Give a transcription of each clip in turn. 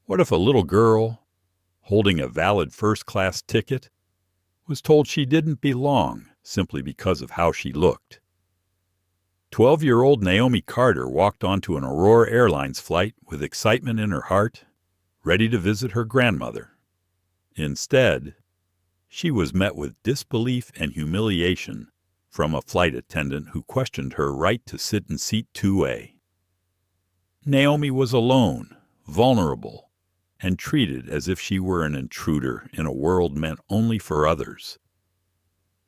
What if a little girl, holding a valid first-class ticket, was told she didn't belong simply because of how she looked? 12-year-old Naomi Carter walked onto an Aurora Airlines flight with excitement in her heart, ready to visit her grandmother. Instead, she was met with disbelief and humiliation from a flight attendant who questioned her right to sit in seat 2A. Naomi was alone, vulnerable, and treated as if she were an intruder in a world meant only for others.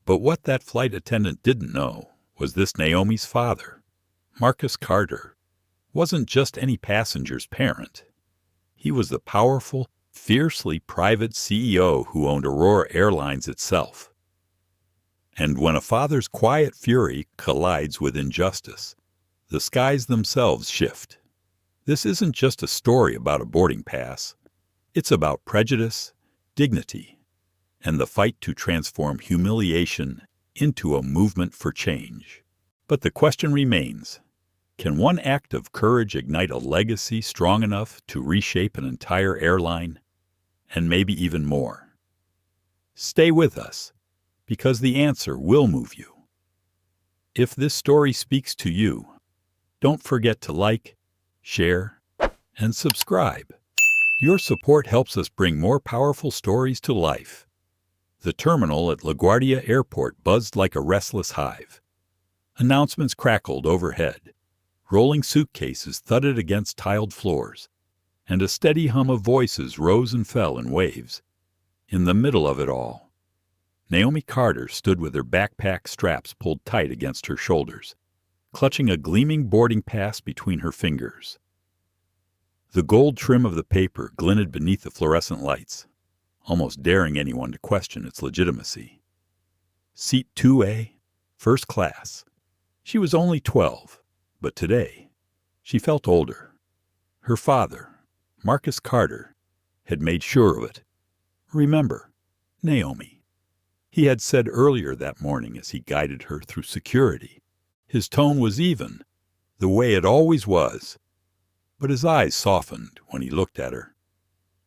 But what that flight attendant didn't know was this: Naomi's father, Marcus Carter, wasn't just any passenger's parent. He was the powerful, fiercely private CEO who owned Aurora Airlines itself. And when a father's quiet fury collides with injustice, the skies themselves shift. This isn't just a story about a boarding pass. It's about prejudice, dignity, and the fight to transform humiliation into a movement for change. But the question remains, can one act of courage ignite a legacy strong enough to reshape an entire airline, and maybe even more? Stay with us, because the answer will move you. If this story speaks to you, don't forget to like, share, and subscribe. Your support helps us bring more powerful stories to life. The terminal at LaGuardia Airport buzzed like a restless hive. Announcements crackled overhead. Rolling suitcases thudded against tiled floors, and a steady hum of voices rose and fell in waves. In the middle of it all, Naomi Carter stood with her backpack straps pulled tight against her shoulders, clutching a gleaming boarding pass between her fingers. The gold trim of the paper glinted beneath the fluorescent lights, almost daring anyone to question its legitimacy. Seat 2A, first class. She was only 12, but today she felt older. Her father, Marcus Carter, had made sure of it. Remember, Naomi, he had said earlier that morning as he guided her through security. His tone was even, the way it always was, but his eyes softened when he looked at her.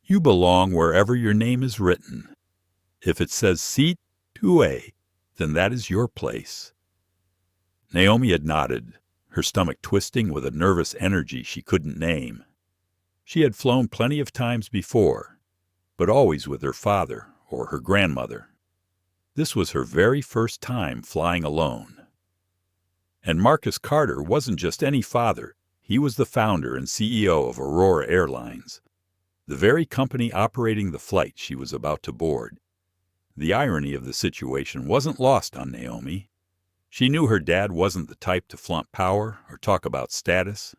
You belong wherever your name is written. If it says seat 2A, then that is your place. Naomi had nodded, her stomach twisting with a nervous energy she couldn't name. She had flown plenty of times before, but always with her father or her grandmother. This was her very first time flying alone. And Marcus Carter wasn't just any father. He was the founder and CEO of Aurora Airlines, the very company operating the flight she was about to board. The irony of the situation wasn't lost on Naomi. She knew her dad wasn't the type to flaunt power or talk about status.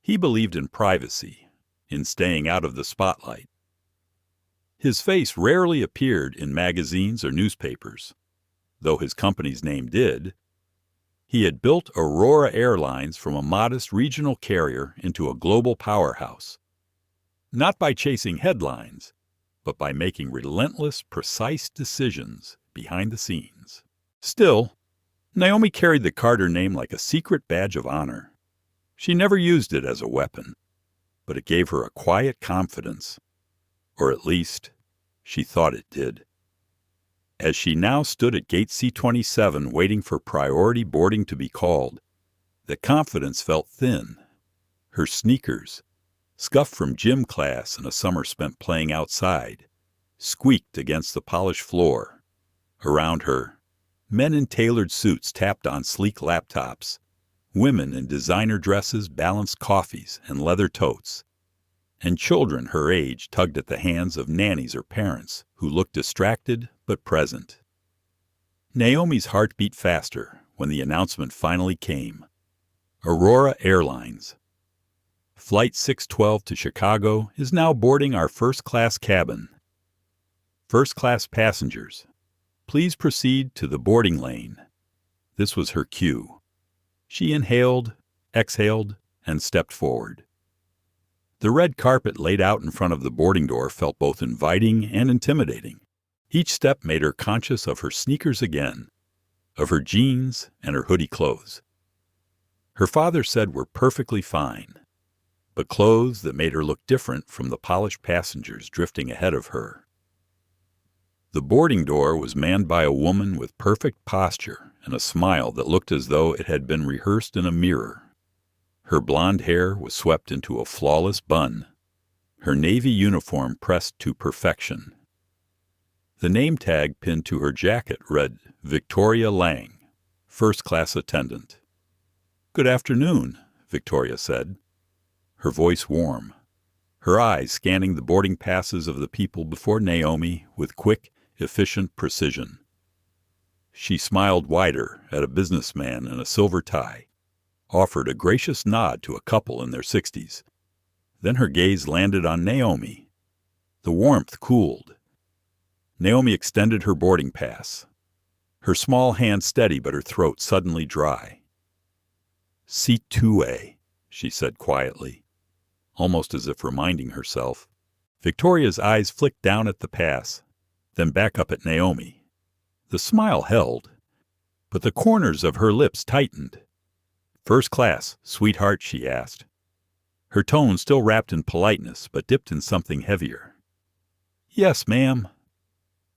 He believed in privacy, in staying out of the spotlight. His face rarely appeared in magazines or newspapers, though his company's name did. He had built Aurora Airlines from a modest regional carrier into a global powerhouse, not by chasing headlines, but by making relentless, precise decisions behind the scenes. Still, Naomi carried the Carter name like a secret badge of honor. She never used it as a weapon, but it gave her a quiet confidence, or at least, she thought it did. As she now stood at gate C-27 waiting for priority boarding to be called, the confidence felt thin. Her sneakers, scuffed from gym class and a summer spent playing outside, squeaked against the polished floor. Around her, men in tailored suits tapped on sleek laptops. Women in designer dresses balanced coffees and leather totes. And children her age tugged at the hands of nannies or parents who looked distracted but present. Naomi's heart beat faster when the announcement finally came. Aurora Airlines. Flight 612 to Chicago is now boarding our first-class cabin. First-class passengers, please proceed to the boarding lane. This was her cue. She inhaled, exhaled, and stepped forward. The red carpet laid out in front of the boarding door felt both inviting and intimidating. Each step made her conscious of her sneakers again, of her jeans and her hoodie clothes. Her father said we're perfectly fine, but clothes that made her look different from the polished passengers drifting ahead of her. The boarding door was manned by a woman with perfect posture and a smile that looked as though it had been rehearsed in a mirror. Her blonde hair was swept into a flawless bun, her navy uniform pressed to perfection. The name tag pinned to her jacket read, Victoria Lang, first-class attendant. "Good afternoon," Victoria said, her voice warm, her eyes scanning the boarding passes of the people before Naomi with quick, efficient precision. She smiled wider at a businessman in a silver tie, offered a gracious nod to a couple in their 60s. Then her gaze landed on Naomi. The warmth cooled. Naomi extended her boarding pass, her small hand steady but her throat suddenly dry. "Seat 2A," she said quietly, almost as if reminding herself. Victoria's eyes flicked down at the pass, then back up at Naomi. The smile held, but the corners of her lips tightened. "First class, sweetheart?" she asked, her tone still wrapped in politeness but dipped in something heavier. "Yes, ma'am,"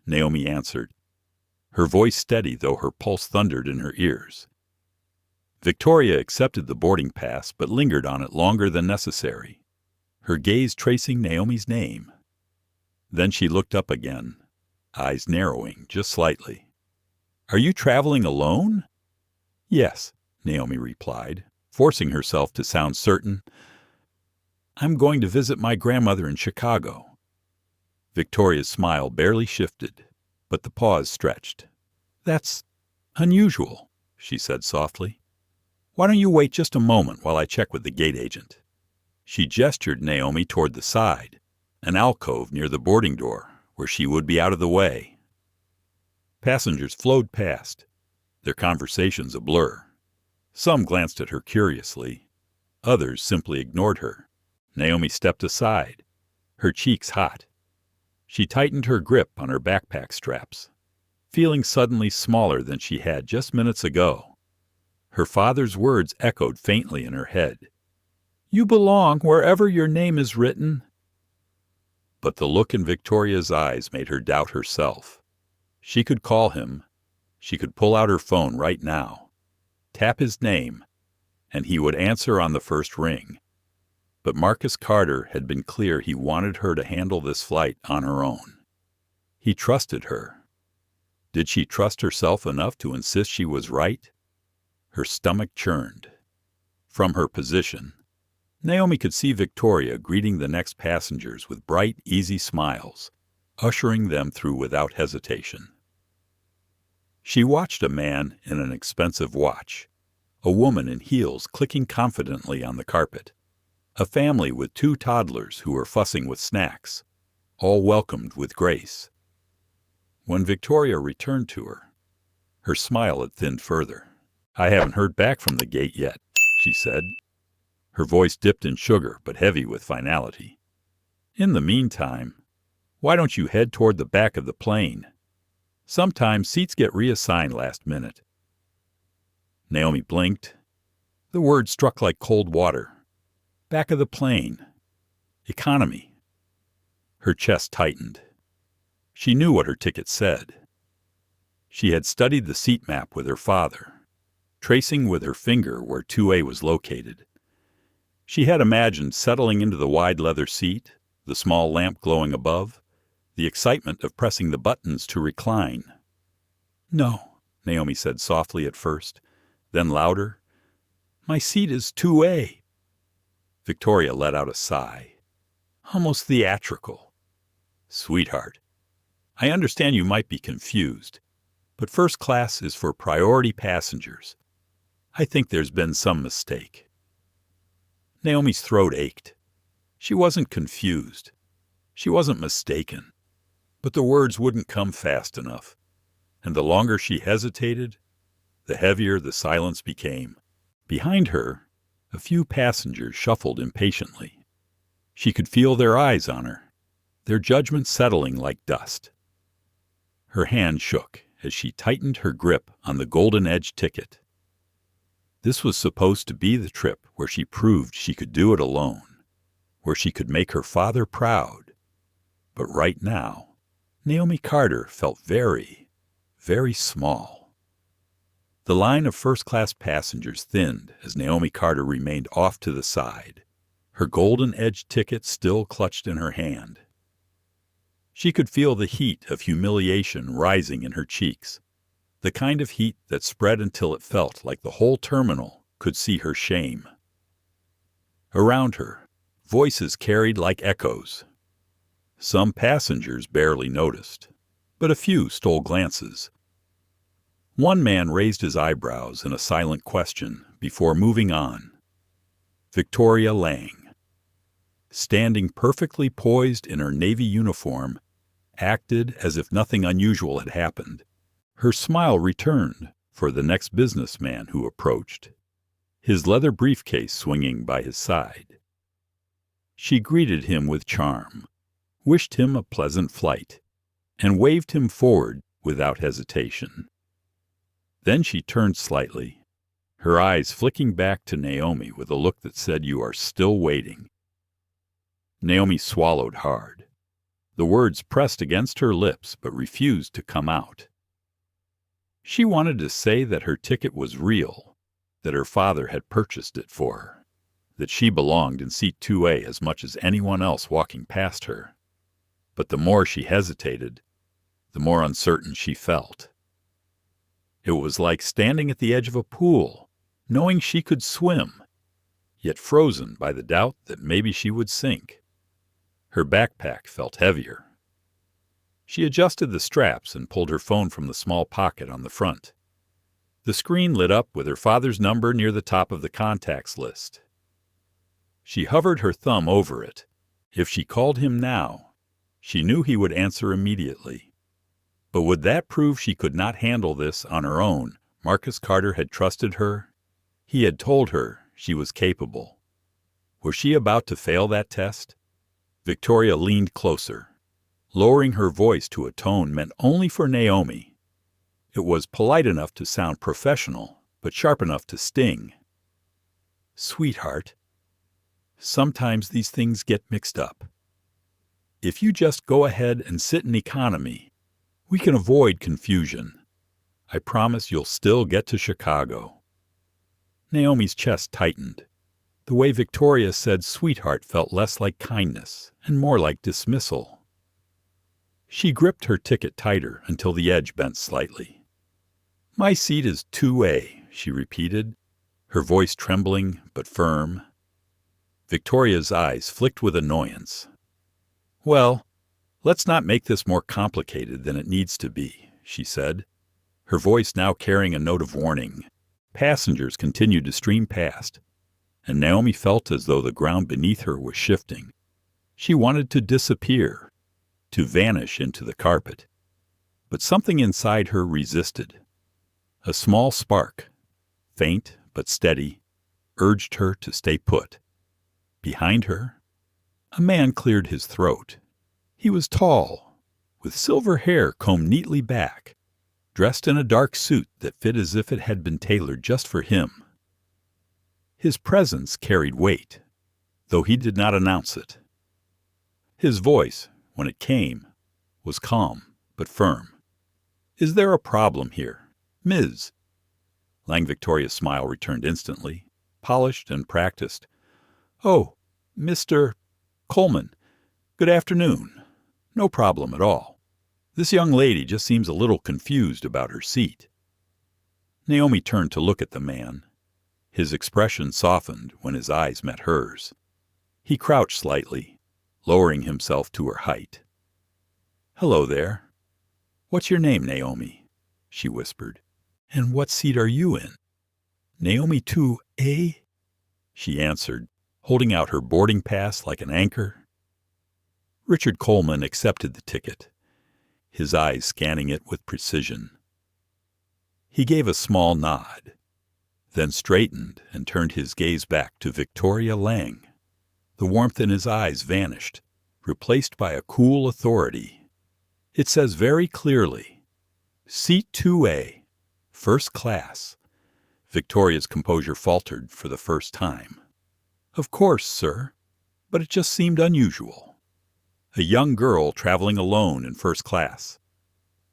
Naomi answered, her voice steady though her pulse thundered in her ears. Victoria accepted the boarding pass but lingered on it longer than necessary, her gaze tracing Naomi's name. Then she looked up again, eyes narrowing just slightly. "Are you traveling alone?" "Yes," Naomi replied, forcing herself to sound certain. "I'm going to visit my grandmother in Chicago." Victoria's smile barely shifted, but the pause stretched. "That's unusual," she said softly. "Why don't you wait just a moment while I check with the gate agent?" She gestured Naomi toward the side, an alcove near the boarding door where she would be out of the way. Passengers flowed past, their conversations a blur. Some glanced at her curiously. Others simply ignored her. Naomi stepped aside, her cheeks hot. She tightened her grip on her backpack straps, feeling suddenly smaller than she had just minutes ago. Her father's words echoed faintly in her head. "You belong wherever your name is written." But the look in Victoria's eyes made her doubt herself. She could call him. She could pull out her phone right now, tap his name, and he would answer on the first ring. But Marcus Carter had been clear he wanted her to handle this flight on her own. He trusted her. Did she trust herself enough to insist she was right? Her stomach churned. From her position, Naomi could see Victoria greeting the next passengers with bright, easy smiles, ushering them through without hesitation. She watched a man in an expensive watch, a woman in heels clicking confidently on the carpet, a family with 2 toddlers who were fussing with snacks, all welcomed with grace. When Victoria returned to her, her smile had thinned further. "I haven't heard back from the gate yet," she said. Her voice dipped in sugar but heavy with finality. "In the meantime, why don't you head toward the back of the plane? Sometimes seats get reassigned last minute." Naomi blinked. The word struck like cold water. Back of the plane. Economy. Her chest tightened. She knew what her ticket said. She had studied the seat map with her father, tracing with her finger where 2A was located. She had imagined settling into the wide leather seat, the small lamp glowing above, the excitement of pressing the buttons to recline. "No," Naomi said softly at first, then louder. "My seat is 2A. Victoria let out a sigh, almost theatrical. "Sweetheart, I understand you might be confused, but first class is for priority passengers. I think there's been some mistake." Naomi's throat ached. She wasn't confused. She wasn't mistaken. But the words wouldn't come fast enough, and the longer she hesitated, the heavier the silence became. Behind her, a few passengers shuffled impatiently. She could feel their eyes on her, their judgment settling like dust. Her hand shook as she tightened her grip on the golden-edged ticket. This was supposed to be the trip where she proved she could do it alone. where she could make her father proud. But right now, Naomi Carter felt very, very small. The line of first-class passengers thinned as Naomi Carter remained off to the side, her golden-edged ticket still clutched in her hand. She could feel the heat of humiliation rising in her cheeks, the kind of heat that spread until it felt like the whole terminal could see her shame. Around her, voices carried like echoes. Some passengers barely noticed, but a few stole glances. One man raised his eyebrows in a silent question before moving on. Victoria Lang, standing perfectly poised in her Navy uniform, acted as if nothing unusual had happened. Her smile returned for the next businessman who approached, his leather briefcase swinging by his side. She greeted him with charm, wished him a pleasant flight, and waved him forward without hesitation. Then she turned slightly, her eyes flicking back to Naomi with a look that said, "You are still waiting." Naomi swallowed hard. The words pressed against her lips but refused to come out. She wanted to say that her ticket was real, that her father had purchased it for her, that she belonged in seat 2A as much as anyone else walking past her. But the more she hesitated, the more uncertain she felt. It was like standing at the edge of a pool, knowing she could swim, yet frozen by the doubt that maybe she would sink. Her backpack felt heavier. She adjusted the straps and pulled her phone from the small pocket on the front. The screen lit up with her father's number near the top of the contacts list. She hovered her thumb over it. If she called him now, she knew he would answer immediately. But would that prove she could not handle this on her own? Marcus Carter had trusted her. He had told her she was capable. Was she about to fail that test? Victoria leaned closer, lowering her voice to a tone meant only for Naomi. It was polite enough to sound professional, but sharp enough to sting. "Sweetheart, sometimes these things get mixed up. If you just go ahead and sit in economy, we can avoid confusion. I promise you'll still get to Chicago." Naomi's chest tightened. The way Victoria said sweetheart felt less like kindness and more like dismissal. She gripped her ticket tighter until the edge bent slightly. "My seat is 2A, she repeated, her voice trembling but firm. Victoria's eyes flicked with annoyance. "Well, let's not make this more complicated than it needs to be," she said, her voice now carrying a note of warning. Passengers continued to stream past, and Naomi felt as though the ground beneath her was shifting. She wanted to disappear, to vanish into the carpet. But something inside her resisted. A small spark, faint but steady, urged her to stay put. Behind her, a man cleared his throat. He was tall, with silver hair combed neatly back, dressed in a dark suit that fit as if it had been tailored just for him. His presence carried weight, though he did not announce it. His voice, when it came, was calm but firm. "Is there a problem here, Ms.?" Lang Victoria's smile returned instantly, polished and practiced. "Oh, Mr. Coleman, good afternoon. No problem at all. This young lady just seems a little confused about her seat." Naomi turned to look at the man. His expression softened when his eyes met hers. He crouched slightly, lowering himself to her height. "Hello there. What's your name, Naomi?" she whispered. "And what seat are you in?" "Naomi 2A," she answered, holding out her boarding pass like an anchor. Richard Coleman accepted the ticket, his eyes scanning it with precision. He gave a small nod, then straightened and turned his gaze back to Victoria Lang. The warmth in his eyes vanished, replaced by a cool authority. "It says very clearly, Seat 2A, First Class." Victoria's composure faltered for the first time. "Of course, sir. but it just seemed unusual. A young girl traveling alone in first class.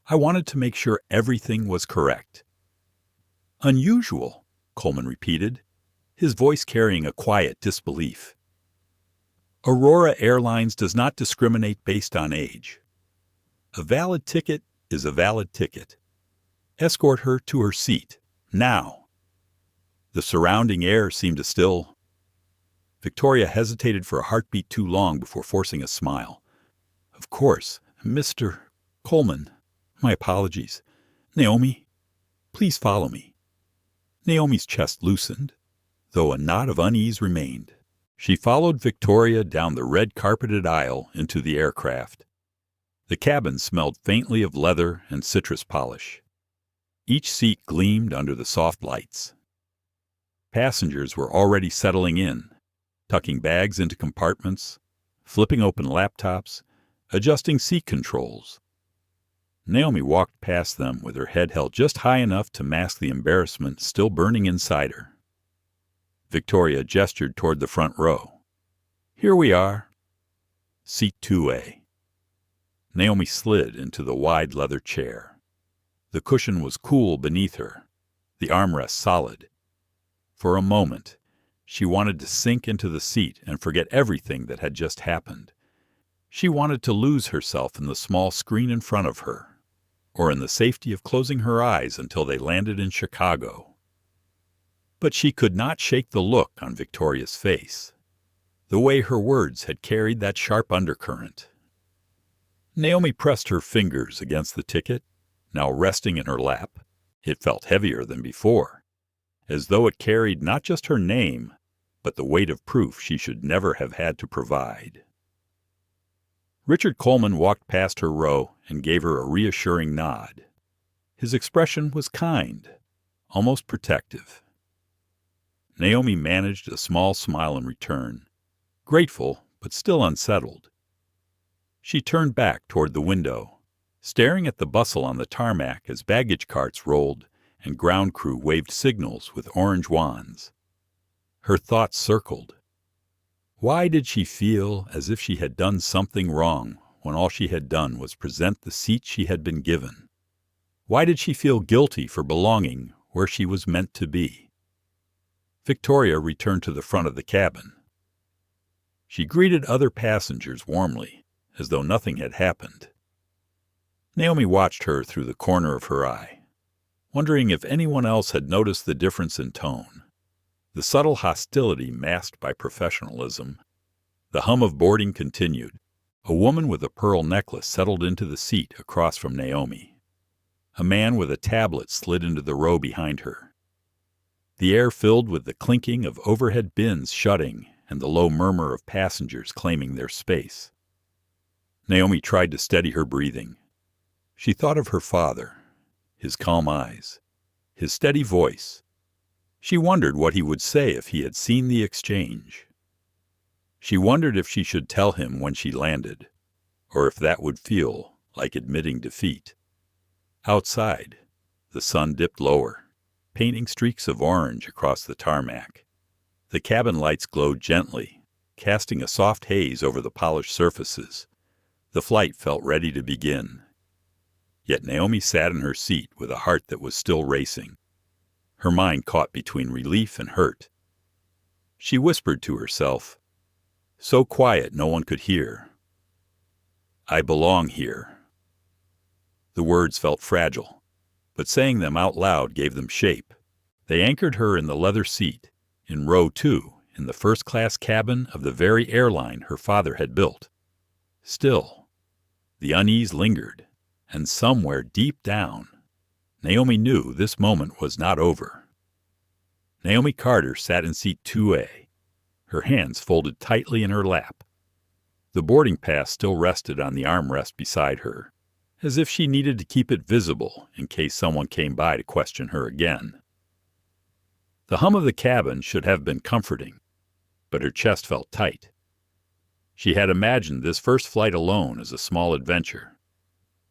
I wanted to make sure everything was correct. Unusual, Coleman repeated, his voice carrying a quiet disbelief. Aurora Airlines does not discriminate based on age. A valid ticket is a valid ticket. Escort her to her seat, now. The surrounding air seemed to still. Victoria hesitated for a heartbeat too long before forcing a smile. Of course, Mr. Coleman. My apologies. Naomi, please follow me. Naomi's chest loosened, though a knot of unease remained. She followed Victoria down the red-carpeted aisle into the aircraft. The cabin smelled faintly of leather and citrus polish. Each seat gleamed under the soft lights. Passengers were already settling in, tucking bags into compartments, flipping open laptops, adjusting seat controls. Naomi walked past them with her head held just high enough to mask the embarrassment still burning inside her. Victoria gestured toward the front row. Here we are. Seat 2A. Naomi slid into the wide leather chair. The cushion was cool beneath her, the armrest solid. For a moment, she wanted to sink into the seat and forget everything that had just happened. She wanted to lose herself in the small screen in front of her, or in the safety of closing her eyes until they landed in Chicago. But she could not shake the look on Victoria's face, the way her words had carried that sharp undercurrent. Naomi pressed her fingers against the ticket, now resting in her lap. It felt heavier than before, as though it carried not just her name, but the weight of proof she should never have had to provide. Richard Coleman walked past her row and gave her a reassuring nod. His expression was kind, almost protective. Naomi managed a small smile in return, grateful but still unsettled. She turned back toward the window, staring at the bustle on the tarmac as baggage carts rolled and ground crew waved signals with orange wands. Her thoughts circled. Why did she feel as if she had done something wrong when all she had done was present the seat she had been given? Why did she feel guilty for belonging where she was meant to be? Victoria returned to the front of the cabin. She greeted other passengers warmly, as though nothing had happened. Naomi watched her through the corner of her eye, wondering if anyone else had noticed the difference in tone. The subtle hostility masked by professionalism. The hum of boarding continued. A woman with a pearl necklace settled into the seat across from Naomi. A man with a tablet slid into the row behind her. The air filled with the clinking of overhead bins shutting and the low murmur of passengers claiming their space. Naomi tried to steady her breathing. She thought of her father, his calm eyes, his steady voice. She wondered what he would say if he had seen the exchange. She wondered if she should tell him when she landed, or if that would feel like admitting defeat. Outside, the sun dipped lower, painting streaks of orange across the tarmac. The cabin lights glowed gently, casting a soft haze over the polished surfaces. The flight felt ready to begin. Yet Naomi sat in her seat with a heart that was still racing, her mind caught between relief and hurt. She whispered to herself, so quiet no one could hear, "I belong here." The words felt fragile, but saying them out loud gave them shape. They anchored her in the leather seat, in row 2, in the first-class cabin of the very airline her father had built. Still, the unease lingered, and somewhere deep down, Naomi knew this moment was not over. Naomi Carter sat in seat 2A, her hands folded tightly in her lap. The boarding pass still rested on the armrest beside her, as if she needed to keep it visible in case someone came by to question her again. The hum of the cabin should have been comforting, but her chest felt tight. She had imagined this first flight alone as a small adventure,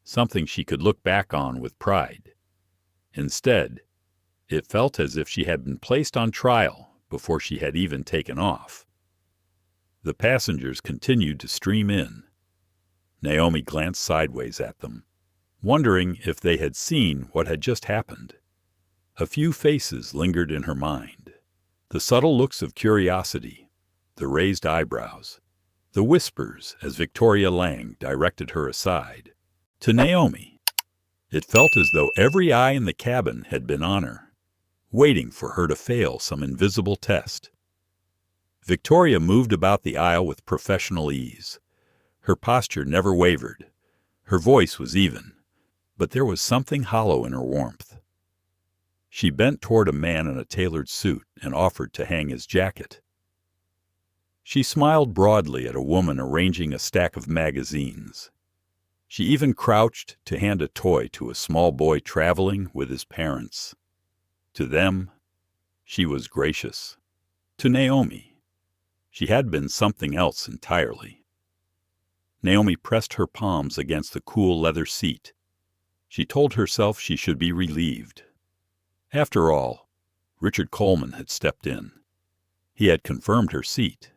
something she could look back on with pride. Instead, it felt as if she had been placed on trial before she had even taken off. The passengers continued to stream in. Naomi glanced sideways at them, wondering if they had seen what had just happened. A few faces lingered in her mind. The subtle looks of curiosity, the raised eyebrows, the whispers as Victoria Lang directed her aside. To Naomi, it felt as though every eye in the cabin had been on her, waiting for her to fail some invisible test. Victoria moved about the aisle with professional ease. Her posture never wavered. Her voice was even, but there was something hollow in her warmth. She bent toward a man in a tailored suit and offered to hang his jacket. She smiled broadly at a woman arranging a stack of magazines. She even crouched to hand a toy to a small boy traveling with his parents. To them, she was gracious. To Naomi, she had been something else entirely. Naomi pressed her palms against the cool leather seat. She told herself she should be relieved. After all, Richard Coleman had stepped in. He had confirmed her seat.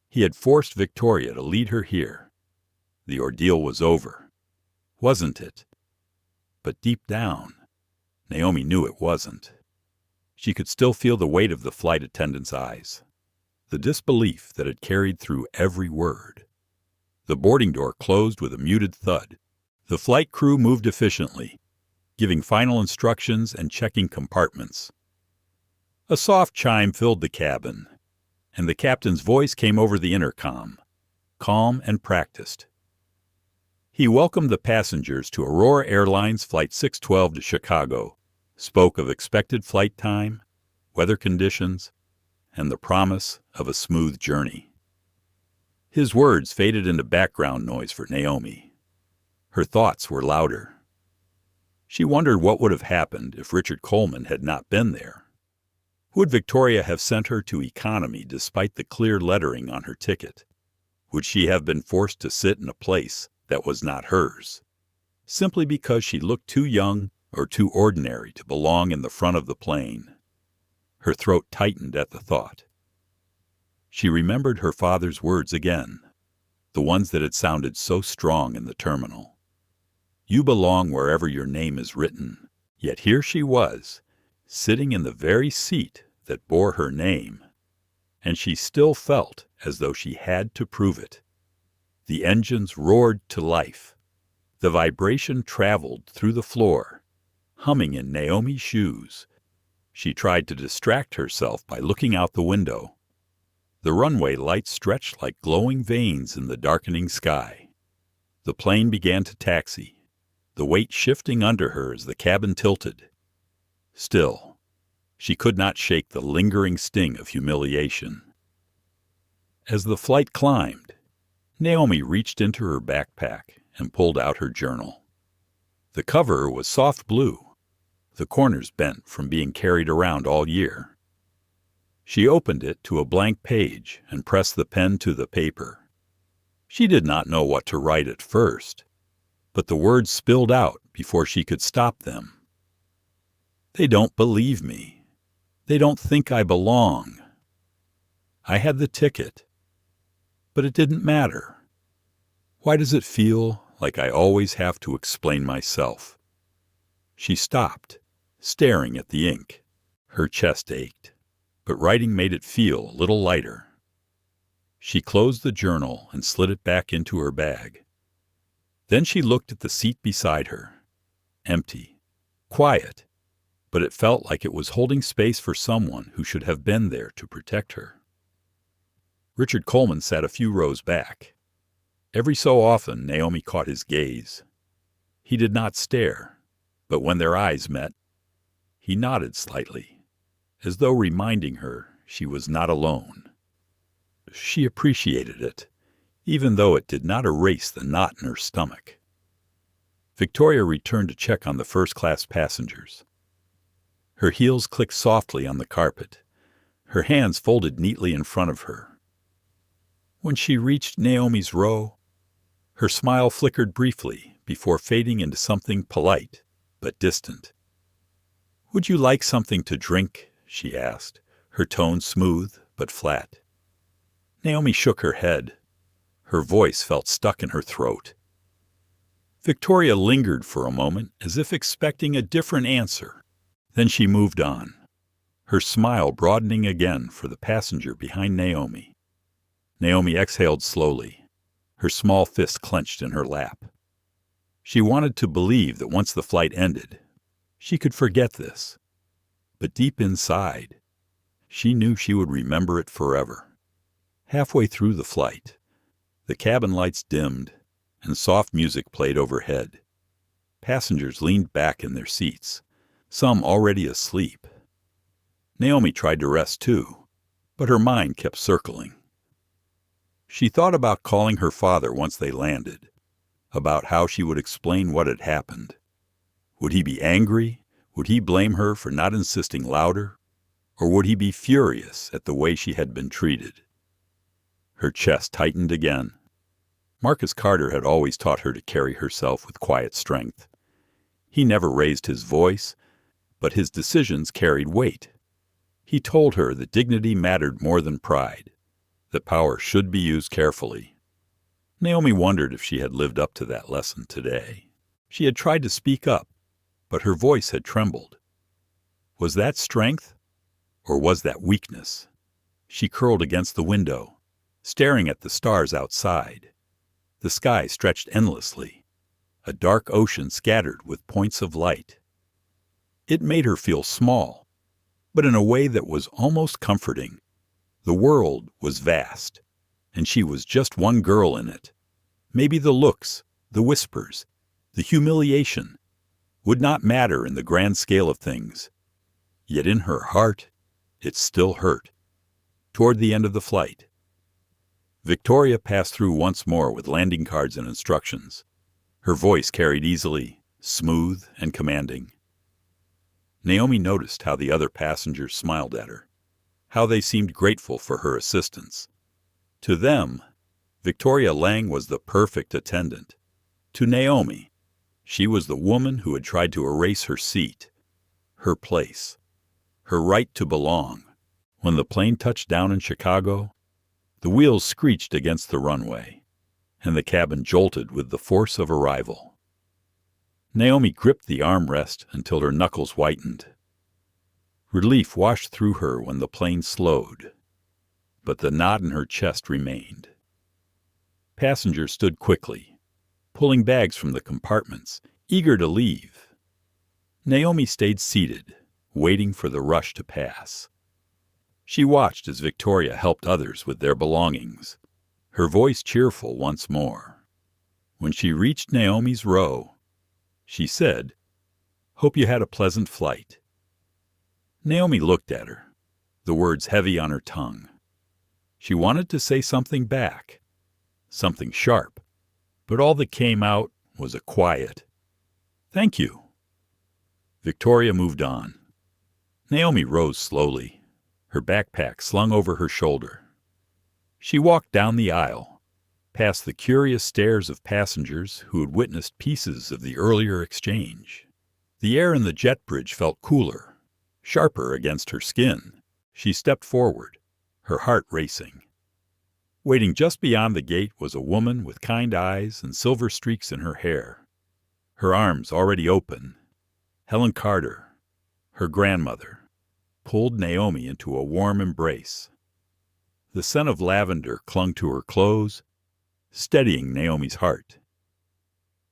He had forced Victoria to lead her here. The ordeal was over, wasn't it? But deep down, Naomi knew it wasn't. She could still feel the weight of the flight attendant's eyes, the disbelief that had carried through every word. The boarding door closed with a muted thud. The flight crew moved efficiently, giving final instructions and checking compartments. A soft chime filled the cabin, and the captain's voice came over the intercom, calm and practiced. He welcomed the passengers to Aurora Airlines Flight 612 to Chicago, spoke of expected flight time, weather conditions, and the promise of a smooth journey. His words faded into background noise for Naomi. Her thoughts were louder. She wondered what would have happened if Richard Coleman had not been there. Would Victoria have sent her to economy despite the clear lettering on her ticket? Would she have been forced to sit in a place that was not hers, simply because she looked too young or too ordinary to belong in the front of the plane? Her throat tightened at the thought. She remembered her father's words again, the ones that had sounded so strong in the terminal. You belong wherever your name is written. Yet here she was, sitting in the very seat that bore her name, and she still felt as though she had to prove it. The engines roared to life. The vibration traveled through the floor, humming in Naomi's shoes. She tried to distract herself by looking out the window. The runway lights stretched like glowing veins in the darkening sky. The plane began to taxi, the weight shifting under her as the cabin tilted. Still, she could not shake the lingering sting of humiliation. As the flight climbed, Naomi reached into her backpack and pulled out her journal. The cover was soft blue, the corners bent from being carried around all year. She opened it to a blank page and pressed the pen to the paper. She did not know what to write at first, but the words spilled out before she could stop them. They don't believe me. They don't think I belong. I had the ticket, but it didn't matter. Why does it feel like I always have to explain myself? She stopped, staring at the ink. Her chest ached, but writing made it feel a little lighter. She closed the journal and slid it back into her bag. Then she looked at the seat beside her. Empty, quiet, but it felt like it was holding space for someone who should have been there to protect her. Richard Coleman sat a few rows back. Every so often, Naomi caught his gaze. He did not stare, but when their eyes met, he nodded slightly, as though reminding her she was not alone. She appreciated it, even though it did not erase the knot in her stomach. Victoria returned to check on the first-class passengers. Her heels clicked softly on the carpet, her hands folded neatly in front of her. When she reached Naomi's row, her smile flickered briefly before fading into something polite but distant. "Would you like something to drink?" she asked, her tone smooth but flat. Naomi shook her head. Her voice felt stuck in her throat. Victoria lingered for a moment, as if expecting a different answer. Then she moved on, her smile broadening again for the passenger behind Naomi. Naomi exhaled slowly, her small fist clenched in her lap. She wanted to believe that once the flight ended, she could forget this. But deep inside, she knew she would remember it forever. Halfway through the flight, the cabin lights dimmed and soft music played overhead. Passengers leaned back in their seats, some already asleep. Naomi tried to rest too, but her mind kept circling. She thought about calling her father once they landed, about how she would explain what had happened. Would he be angry? Would he blame her for not insisting louder? Or would he be furious at the way she had been treated? Her chest tightened again. Marcus Carter had always taught her to carry herself with quiet strength. He never raised his voice, but his decisions carried weight. He told her that dignity mattered more than pride, that power should be used carefully. Naomi wondered if she had lived up to that lesson today. She had tried to speak up, but her voice had trembled. Was that strength, or was that weakness? She curled against the window, staring at the stars outside. The sky stretched endlessly, a dark ocean scattered with points of light. It made her feel small, but in a way that was almost comforting. The world was vast, and she was just one girl in it. Maybe the looks, the whispers, the humiliation would not matter in the grand scale of things. Yet in her heart, it still hurt. Toward the end of the flight, Victoria passed through once more with landing cards and instructions. Her voice carried easily, smooth and commanding. Naomi noticed how the other passengers smiled at her, how they seemed grateful for her assistance. To them, Victoria Lang was the perfect attendant. To Naomi, she was the woman who had tried to erase her seat, her place, her right to belong. When the plane touched down in Chicago, the wheels screeched against the runway, and the cabin jolted with the force of arrival. Naomi gripped the armrest until her knuckles whitened. Relief washed through her when the plane slowed, but the knot in her chest remained. Passengers stood quickly, pulling bags from the compartments, eager to leave. Naomi stayed seated, waiting for the rush to pass. She watched as Victoria helped others with their belongings, her voice cheerful once more. When she reached Naomi's row, she said, "Hope you had a pleasant flight." Naomi looked at her, the words heavy on her tongue. She wanted to say something back, something sharp, but all that came out was a quiet, "Thank you." Victoria moved on. Naomi rose slowly, her backpack slung over her shoulder. She walked down the aisle, past the curious stares of passengers who had witnessed pieces of the earlier exchange. The air in the jet bridge felt cooler, sharper against her skin. She stepped forward, her heart racing. Waiting just beyond the gate was a woman with kind eyes and silver streaks in her hair. Her arms already open, Helen Carter, her grandmother, pulled Naomi into a warm embrace. The scent of lavender clung to her clothes, steadying Naomi's heart.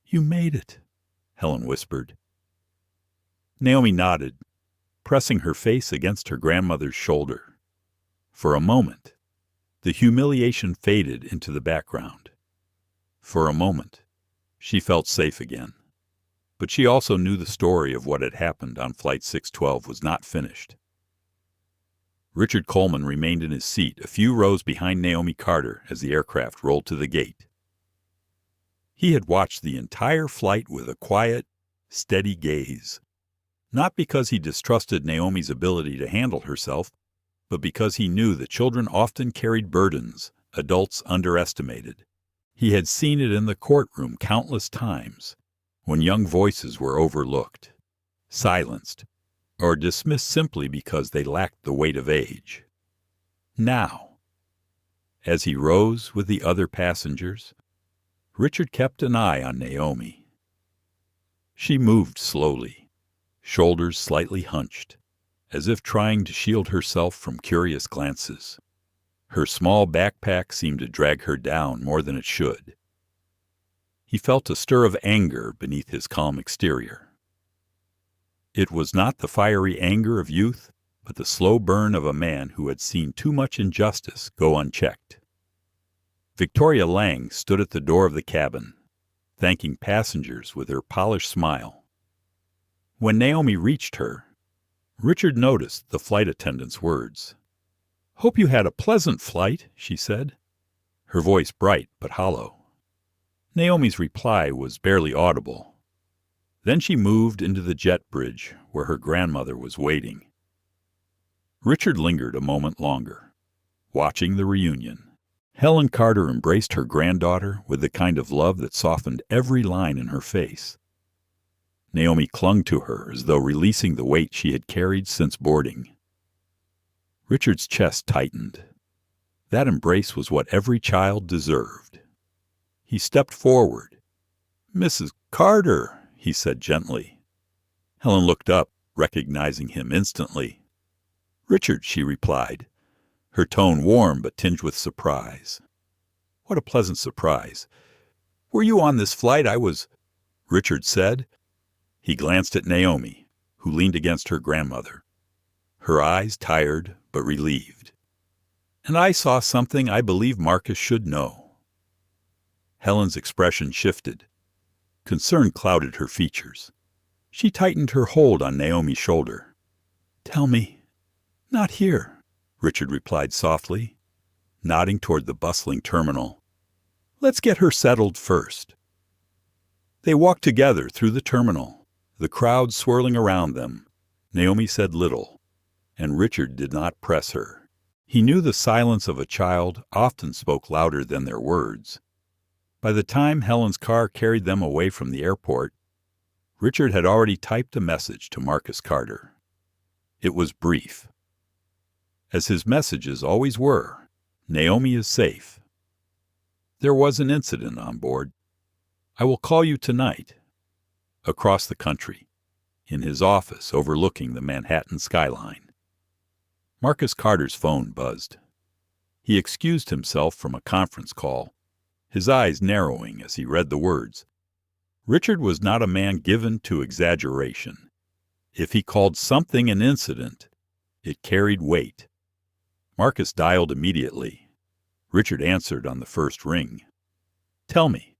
"You made it," Helen whispered. Naomi nodded, pressing her face against her grandmother's shoulder. For a moment, the humiliation faded into the background. For a moment, she felt safe again. But she also knew the story of what had happened on Flight 612 was not finished. Richard Coleman remained in his seat a few rows behind Naomi Carter as the aircraft rolled to the gate. He had watched the entire flight with a quiet, steady gaze, not because he distrusted Naomi's ability to handle herself, but because he knew that children often carried burdens adults underestimated. He had seen it in the courtroom countless times, when young voices were overlooked, silenced, or dismissed simply because they lacked the weight of age. Now, As he rose with the other passengers, Richard kept an eye on Naomi. She moved slowly, shoulders slightly hunched, as if trying to shield herself from curious glances. Her small backpack seemed to drag her down more than it should. He felt a stir of anger beneath his calm exterior. It was not the fiery anger of youth, but the slow burn of a man who had seen too much injustice go unchecked. Victoria Lang stood at the door of the cabin, thanking passengers with her polished smile. When Naomi reached her, Richard noticed the flight attendant's words. "Hope you had a pleasant flight," she said, her voice bright but hollow. Naomi's reply was barely audible. Then she moved into the jet bridge where her grandmother was waiting. Richard lingered a moment longer, watching the reunion. Helen Carter embraced her granddaughter with the kind of love that softened every line in her face. Naomi clung to her as though releasing the weight she had carried since boarding. Richard's chest tightened. That embrace was what every child deserved. He stepped forward. "Mrs. Carter," he said gently. Helen looked up, recognizing him instantly. "Richard," she replied, her tone warm but tinged with surprise. "What a pleasant surprise. Were you on this flight? Richard said. He glanced at Naomi, who leaned against her grandmother, her eyes tired but relieved. "And I saw something I believe Marcus should know." Helen's expression shifted. Concern clouded her features. She tightened her hold on Naomi's shoulder. "Tell me." "Not here," Richard replied softly, nodding toward the bustling terminal. "Let's get her settled first." They walked together through the terminal, the crowd swirling around them. Naomi said little, and Richard did not press her. He knew the silence of a child often spoke louder than their words. By the time Helen's car carried them away from the airport, Richard had already typed a message to Marcus Carter. It was brief. As his messages always were, Naomi is safe. There was an incident on board. I will call you tonight. Across the country, in his office overlooking the Manhattan skyline. Marcus Carter's phone buzzed. He excused himself from a conference call, his eyes narrowing as he read the words. Richard was not a man given to exaggeration. If he called something an incident, it carried weight. Marcus dialed immediately. Richard answered on the first ring. "Tell me,"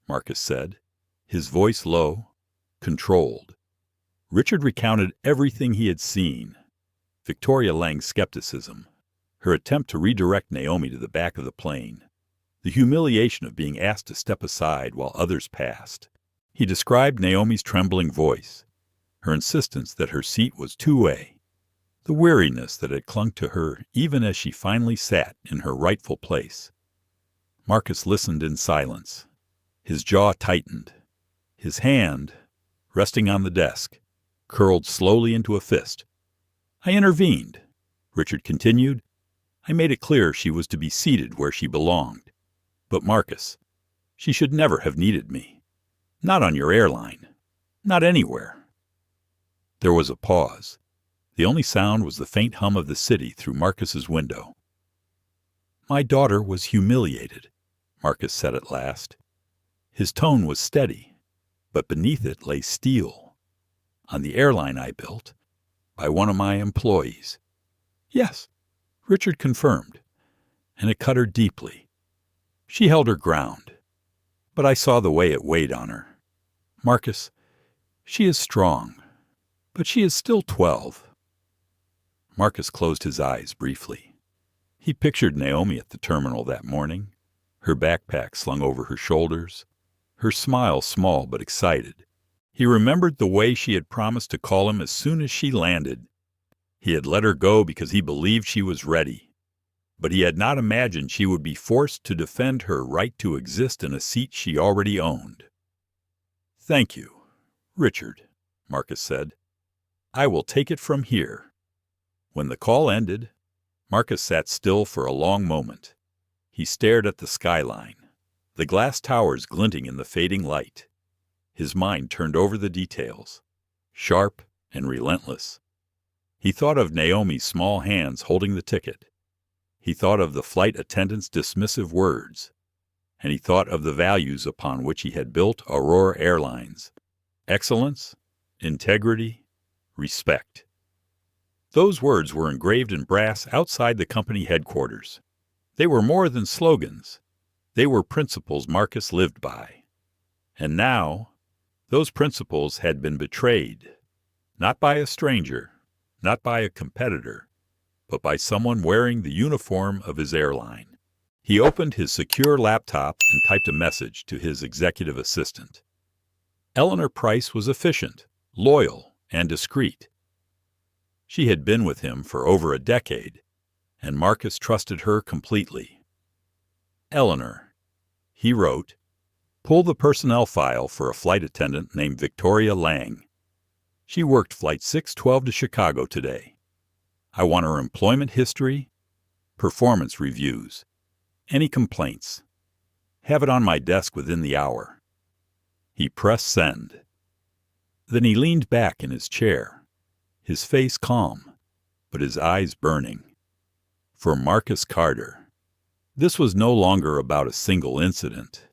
Marcus said, his voice low, controlled. Richard recounted everything he had seen. Victoria Lang's skepticism, her attempt to redirect Naomi to the back of the plane, the humiliation of being asked to step aside while others passed. He described Naomi's trembling voice, her insistence that her seat was two-way, the weariness that had clung to her even as she finally sat in her rightful place. Marcus listened in silence. His jaw tightened. His hand, resting on the desk, curled slowly into a fist. "I intervened," Richard continued. "I made it clear she was to be seated where she belonged. But Marcus, she should never have needed me. Not on your airline. Not anywhere." There was a pause. The only sound was the faint hum of the city through Marcus's window. "My daughter was humiliated," Marcus said at last. His tone was steady, but beneath it lay steel. "On the airline I built, by one of my employees." "Yes," Richard confirmed, and it cut her deeply. She held her ground, but I saw the way it weighed on her. "Marcus, she is strong, but she is still 12. Marcus closed his eyes briefly. He pictured Naomi at the terminal that morning, her backpack slung over her shoulders, her smile small but excited. He remembered the way she had promised to call him as soon as she landed. He had let her go because he believed she was ready, but he had not imagined she would be forced to defend her right to exist in a seat she already owned. "Thank you, Richard," Marcus said. "I will take it from here." When the call ended, Marcus sat still for a long moment. He stared at the skyline, the glass towers glinting in the fading light. His mind turned over the details, sharp and relentless. He thought of Naomi's small hands holding the ticket. He thought of the flight attendant's dismissive words. And he thought of the values upon which he had built Aurora Airlines: excellence, integrity, respect. Those words were engraved in brass outside the company headquarters. They were more than slogans. They were principles Marcus lived by. And now, those principles had been betrayed, not by a stranger, not by a competitor, but by someone wearing the uniform of his airline. He opened his secure laptop and typed a message to his executive assistant. Eleanor Price was efficient, loyal, and discreet. She had been with him for over a decade, and Marcus trusted her completely. Eleanor, he wrote, pull the personnel file for a flight attendant named Victoria Lang. She worked Flight 612 to Chicago today. I want her employment history, performance reviews, any complaints. Have it on my desk within the hour. He pressed send. Then he leaned back in his chair, his face calm, but his eyes burning. For Marcus Carter, this was no longer about a single incident.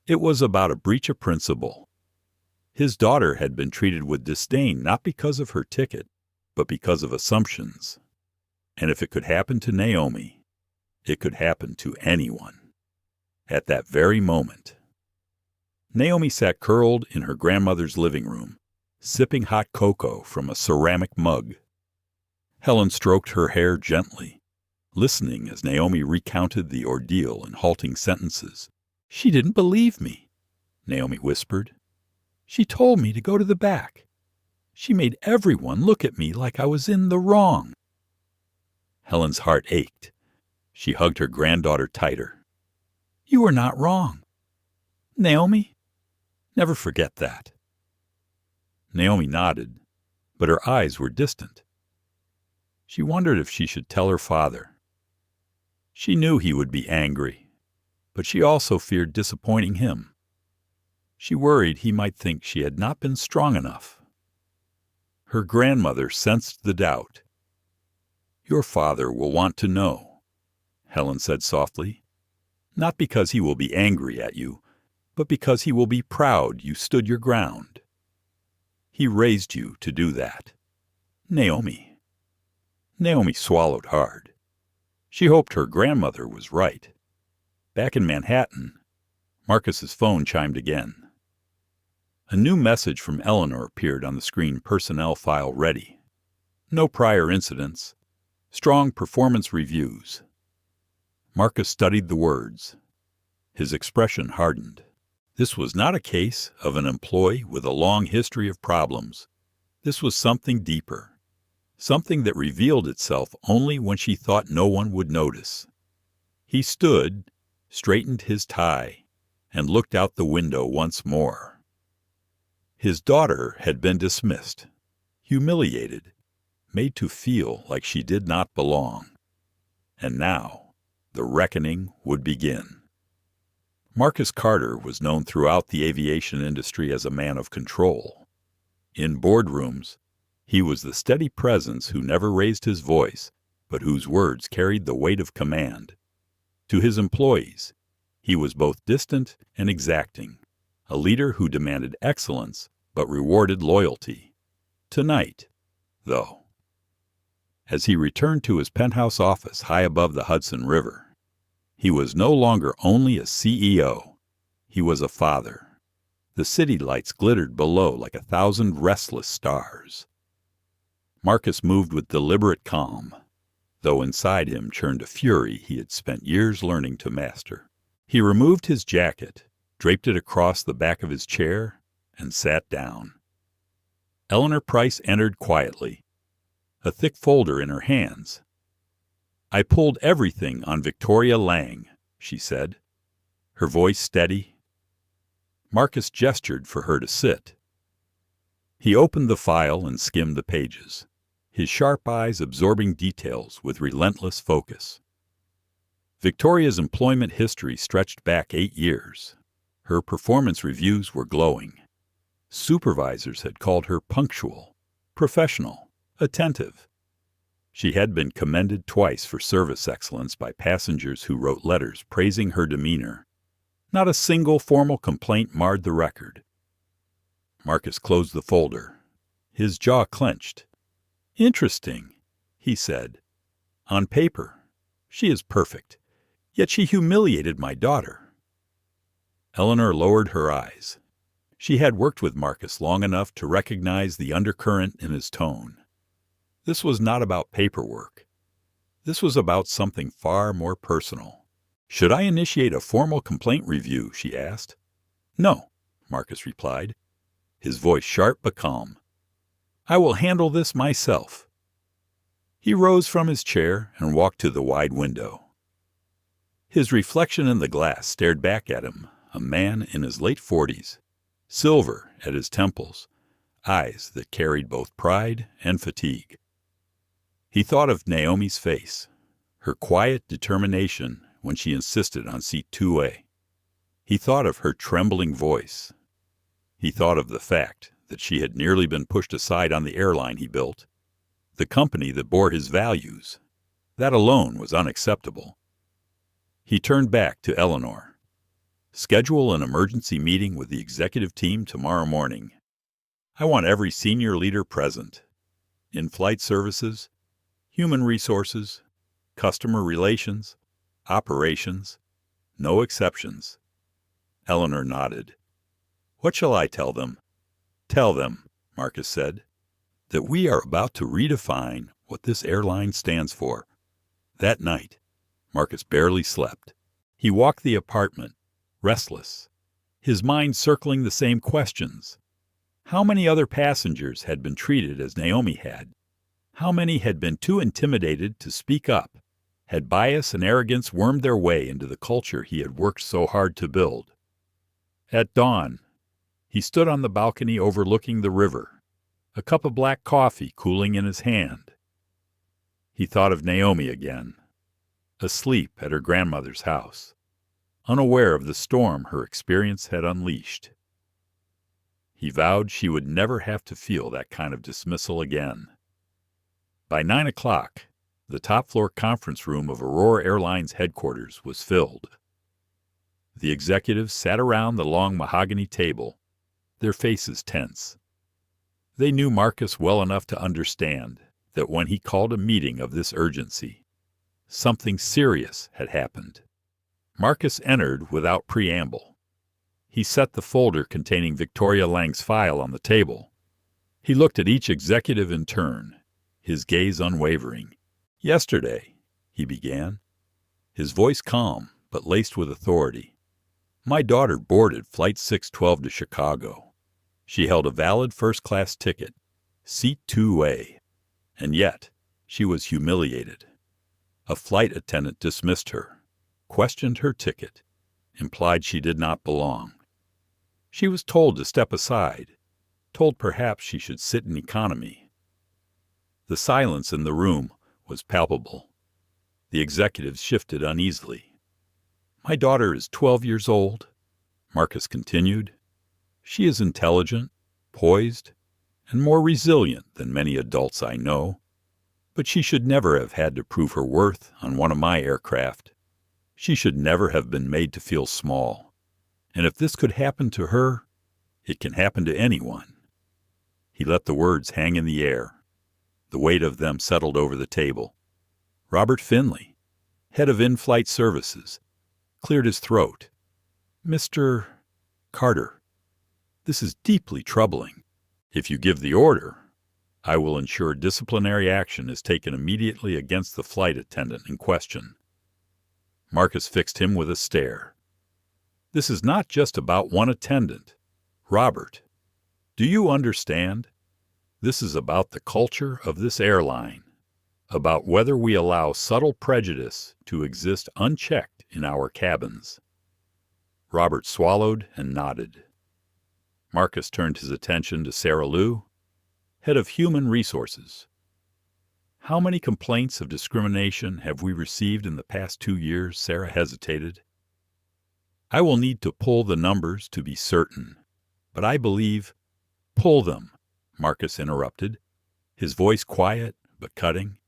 It was about a breach of principle. His daughter had been treated with disdain not because of her ticket, but because of assumptions. And if it could happen to Naomi, it could happen to anyone. At that very moment, Naomi sat curled in her grandmother's living room, sipping hot cocoa from a ceramic mug. Helen stroked her hair gently, listening as Naomi recounted the ordeal in halting sentences. She didn't believe me, Naomi whispered. She told me to go to the back. She made everyone look at me like I was in the wrong. Helen's heart ached. She hugged her granddaughter tighter. You were not wrong. Naomi, never forget that. Naomi nodded, but her eyes were distant. She wondered if she should tell her father. She knew he would be angry, but she also feared disappointing him. She worried he might think she had not been strong enough. Her grandmother sensed the doubt. Your father will want to know, Helen said softly, not because he will be angry at you, but because he will be proud you stood your ground. He raised you to do that. Naomi. Naomi swallowed hard. She hoped her grandmother was right. Back in Manhattan, Marcus's phone chimed again. A new message from Eleanor appeared on the screen. Personnel file ready. No prior incidents. Strong performance reviews. Marcus studied the words. His expression hardened. This was not a case of an employee with a long history of problems. This was something deeper, something that revealed itself only when she thought no one would notice. He stood, straightened his tie, and looked out the window once more. His daughter had been dismissed, humiliated, made to feel like she did not belong. And now, the reckoning would begin. Marcus Carter was known throughout the aviation industry as a man of control. In boardrooms, he was the steady presence who never raised his voice, but whose words carried the weight of command. To his employees, he was both distant and exacting, a leader who demanded excellence but rewarded loyalty. Tonight, though, as he returned to his penthouse office high above the Hudson River, he was no longer only a CEO. He was a father. The city lights glittered below like 1,000 restless stars. Marcus moved with deliberate calm, though inside him churned a fury he had spent years learning to master. He removed his jacket, draped it across the back of his chair, and sat down. Eleanor Price entered quietly, a thick folder in her hands. I pulled everything on Victoria Lang, she said, her voice steady. Marcus gestured for her to sit. He opened the file and skimmed the pages, his sharp eyes absorbing details with relentless focus. Victoria's employment history stretched back 8 years. Her performance reviews were glowing. Supervisors had called her punctual, professional, attentive. She had been commended twice for service excellence by passengers who wrote letters praising her demeanor. Not a single formal complaint marred the record. Marcus closed the folder. His jaw clenched. "Interesting," he said. "On paper, she is perfect, yet she humiliated my daughter." Eleanor lowered her eyes. She had worked with Marcus long enough to recognize the undercurrent in his tone. This was not about paperwork. This was about something far more personal. "Should I initiate a formal complaint review?" she asked. "No," Marcus replied, his voice sharp but calm. "I will handle this myself." He rose from his chair and walked to the wide window. His reflection in the glass stared back at him, a man in his late 40s, silver at his temples, eyes that carried both pride and fatigue. He thought of Naomi's face, her quiet determination when she insisted on seat 2A. He thought of her trembling voice. He thought of the fact that she had nearly been pushed aside on the airline he built, the company that bore his values. That alone was unacceptable. He turned back to Eleanor. "Schedule an emergency meeting with the executive team tomorrow morning. I want every senior leader present. In-flight services, human resources, customer relations, operations, no exceptions." Eleanor nodded. "What shall I tell them?" "Tell them," Marcus said, "that we are about to redefine what this airline stands for." That night, Marcus barely slept. He walked the apartment, restless, his mind circling the same questions. How many other passengers had been treated as Naomi had? How many had been too intimidated to speak up? Had bias and arrogance wormed their way into the culture he had worked so hard to build? At dawn, he stood on the balcony overlooking the river, a cup of black coffee cooling in his hand. He thought of Naomi again, asleep at her grandmother's house, unaware of the storm her experience had unleashed. He vowed she would never have to feel that kind of dismissal again. By 9 o'clock, the top-floor conference room of Aurora Airlines headquarters was filled. The executives sat around the long mahogany table, their faces tense. They knew Marcus well enough to understand that when he called a meeting of this urgency, something serious had happened. Marcus entered without preamble. He set the folder containing Victoria Lang's file on the table. He looked at each executive in turn, his gaze unwavering. "Yesterday," he began, his voice calm but laced with authority, "my daughter boarded Flight 612 to Chicago. She held a valid first-class ticket, seat 2A, and yet she was humiliated. A flight attendant dismissed her, questioned her ticket, implied she did not belong. She was told to step aside, told perhaps she should sit in economy." The silence in the room was palpable. The executives shifted uneasily. "My daughter is 12 years old," Marcus continued. "She is intelligent, poised, and more resilient than many adults I know. But she should never have had to prove her worth on one of my aircraft. She should never have been made to feel small. And if this could happen to her, it can happen to anyone." He let the words hang in the air. The weight of them settled over the table. Robert Finley, head of in-flight services, cleared his throat. "Mr. Carter, this is deeply troubling. If you give the order, I will ensure disciplinary action is taken immediately against the flight attendant in question." Marcus fixed him with a stare. "This is not just about one attendant. Robert, do you understand? This is about the culture of this airline, about whether we allow subtle prejudice to exist unchecked in our cabins." Robert swallowed and nodded. Marcus turned his attention to Sarah Lou, head of human resources. How many complaints of discrimination have we received in the past 2 years? Sarah hesitated. I will need to pull the numbers to be certain, but I believe— Pull them, Marcus interrupted, his voice quiet but cutting.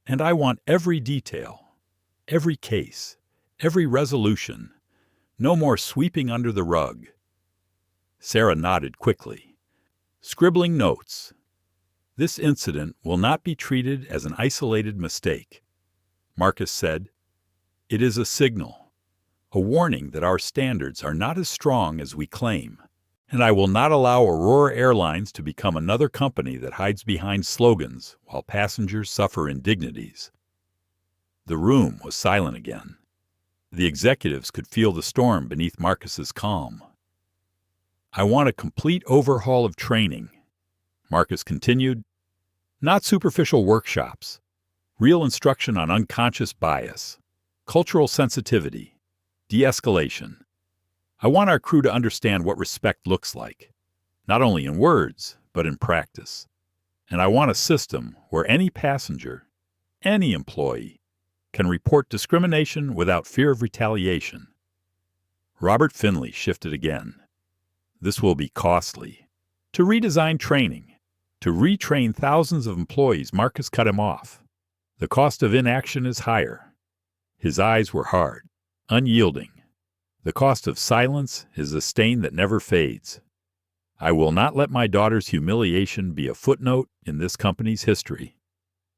And I want every detail, every case, every resolution. No more sweeping under the rug. Sarah nodded quickly, scribbling notes. This incident will not be treated as an isolated mistake, Marcus said. It is a signal, a warning that our standards are not as strong as we claim, and I will not allow Aurora Airlines to become another company that hides behind slogans while passengers suffer indignities. The room was silent again. The executives could feel the storm beneath Marcus's calm. I want a complete overhaul of training, Marcus continued. Not superficial workshops. Real instruction on unconscious bias, cultural sensitivity, de-escalation. I want our crew to understand what respect looks like, not only in words, but in practice. And I want a system where any passenger, any employee, can report discrimination without fear of retaliation. Robert Finley shifted again. This will be costly. To redesign training, to retrain thousands of employees, Marcus cut him off. The cost of inaction is higher. His eyes were hard, unyielding. The cost of silence is a stain that never fades. I will not let my daughter's humiliation be a footnote in this company's history.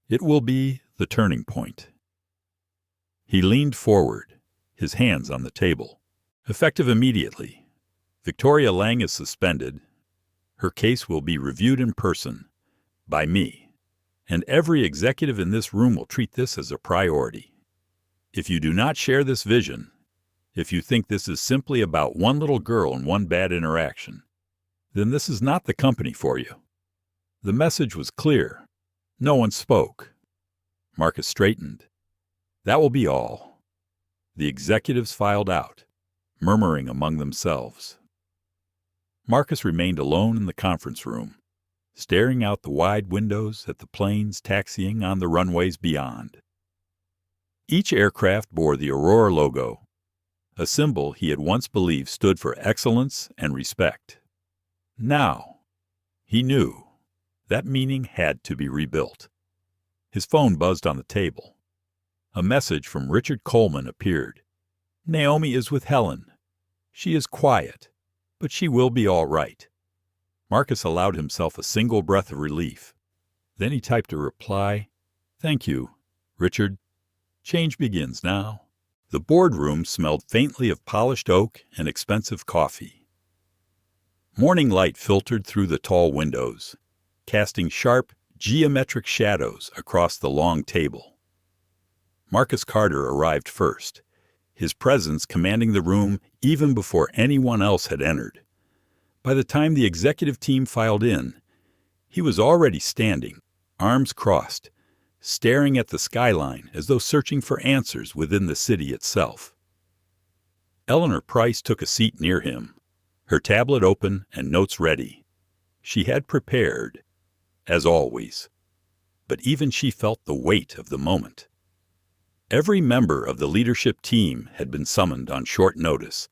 It will be the turning point. He leaned forward, his hands on the table. Effective immediately. Victoria Lang is suspended. Her case will be reviewed in person, by me, and every executive in this room will treat this as a priority. If you do not share this vision, if you think this is simply about one little girl and one bad interaction, then this is not the company for you. The message was clear. No one spoke. Marcus straightened. That will be all. The executives filed out, murmuring among themselves. Marcus remained alone in the conference room, staring out the wide windows at the planes taxiing on the runways beyond. Each aircraft bore the Aurora logo, a symbol he had once believed stood for excellence and respect. Now, he knew, that meaning had to be rebuilt. His phone buzzed on the table. A message from Richard Coleman appeared. Naomi is with Helen. She is quiet, but she will be all right. Marcus allowed himself a single breath of relief. Then he typed a reply. Thank you, Richard. Change begins now. The boardroom smelled faintly of polished oak and expensive coffee. Morning light filtered through the tall windows, casting sharp, geometric shadows across the long table. Marcus Carter arrived first, his presence commanding the room even before anyone else had entered. By the time the executive team filed in, he was already standing, arms crossed, staring at the skyline as though searching for answers within the city itself. Eleanor Price took a seat near him, her tablet open and notes ready. She had prepared, as always, but even she felt the weight of the moment. Every member of the leadership team had been summoned on short notice,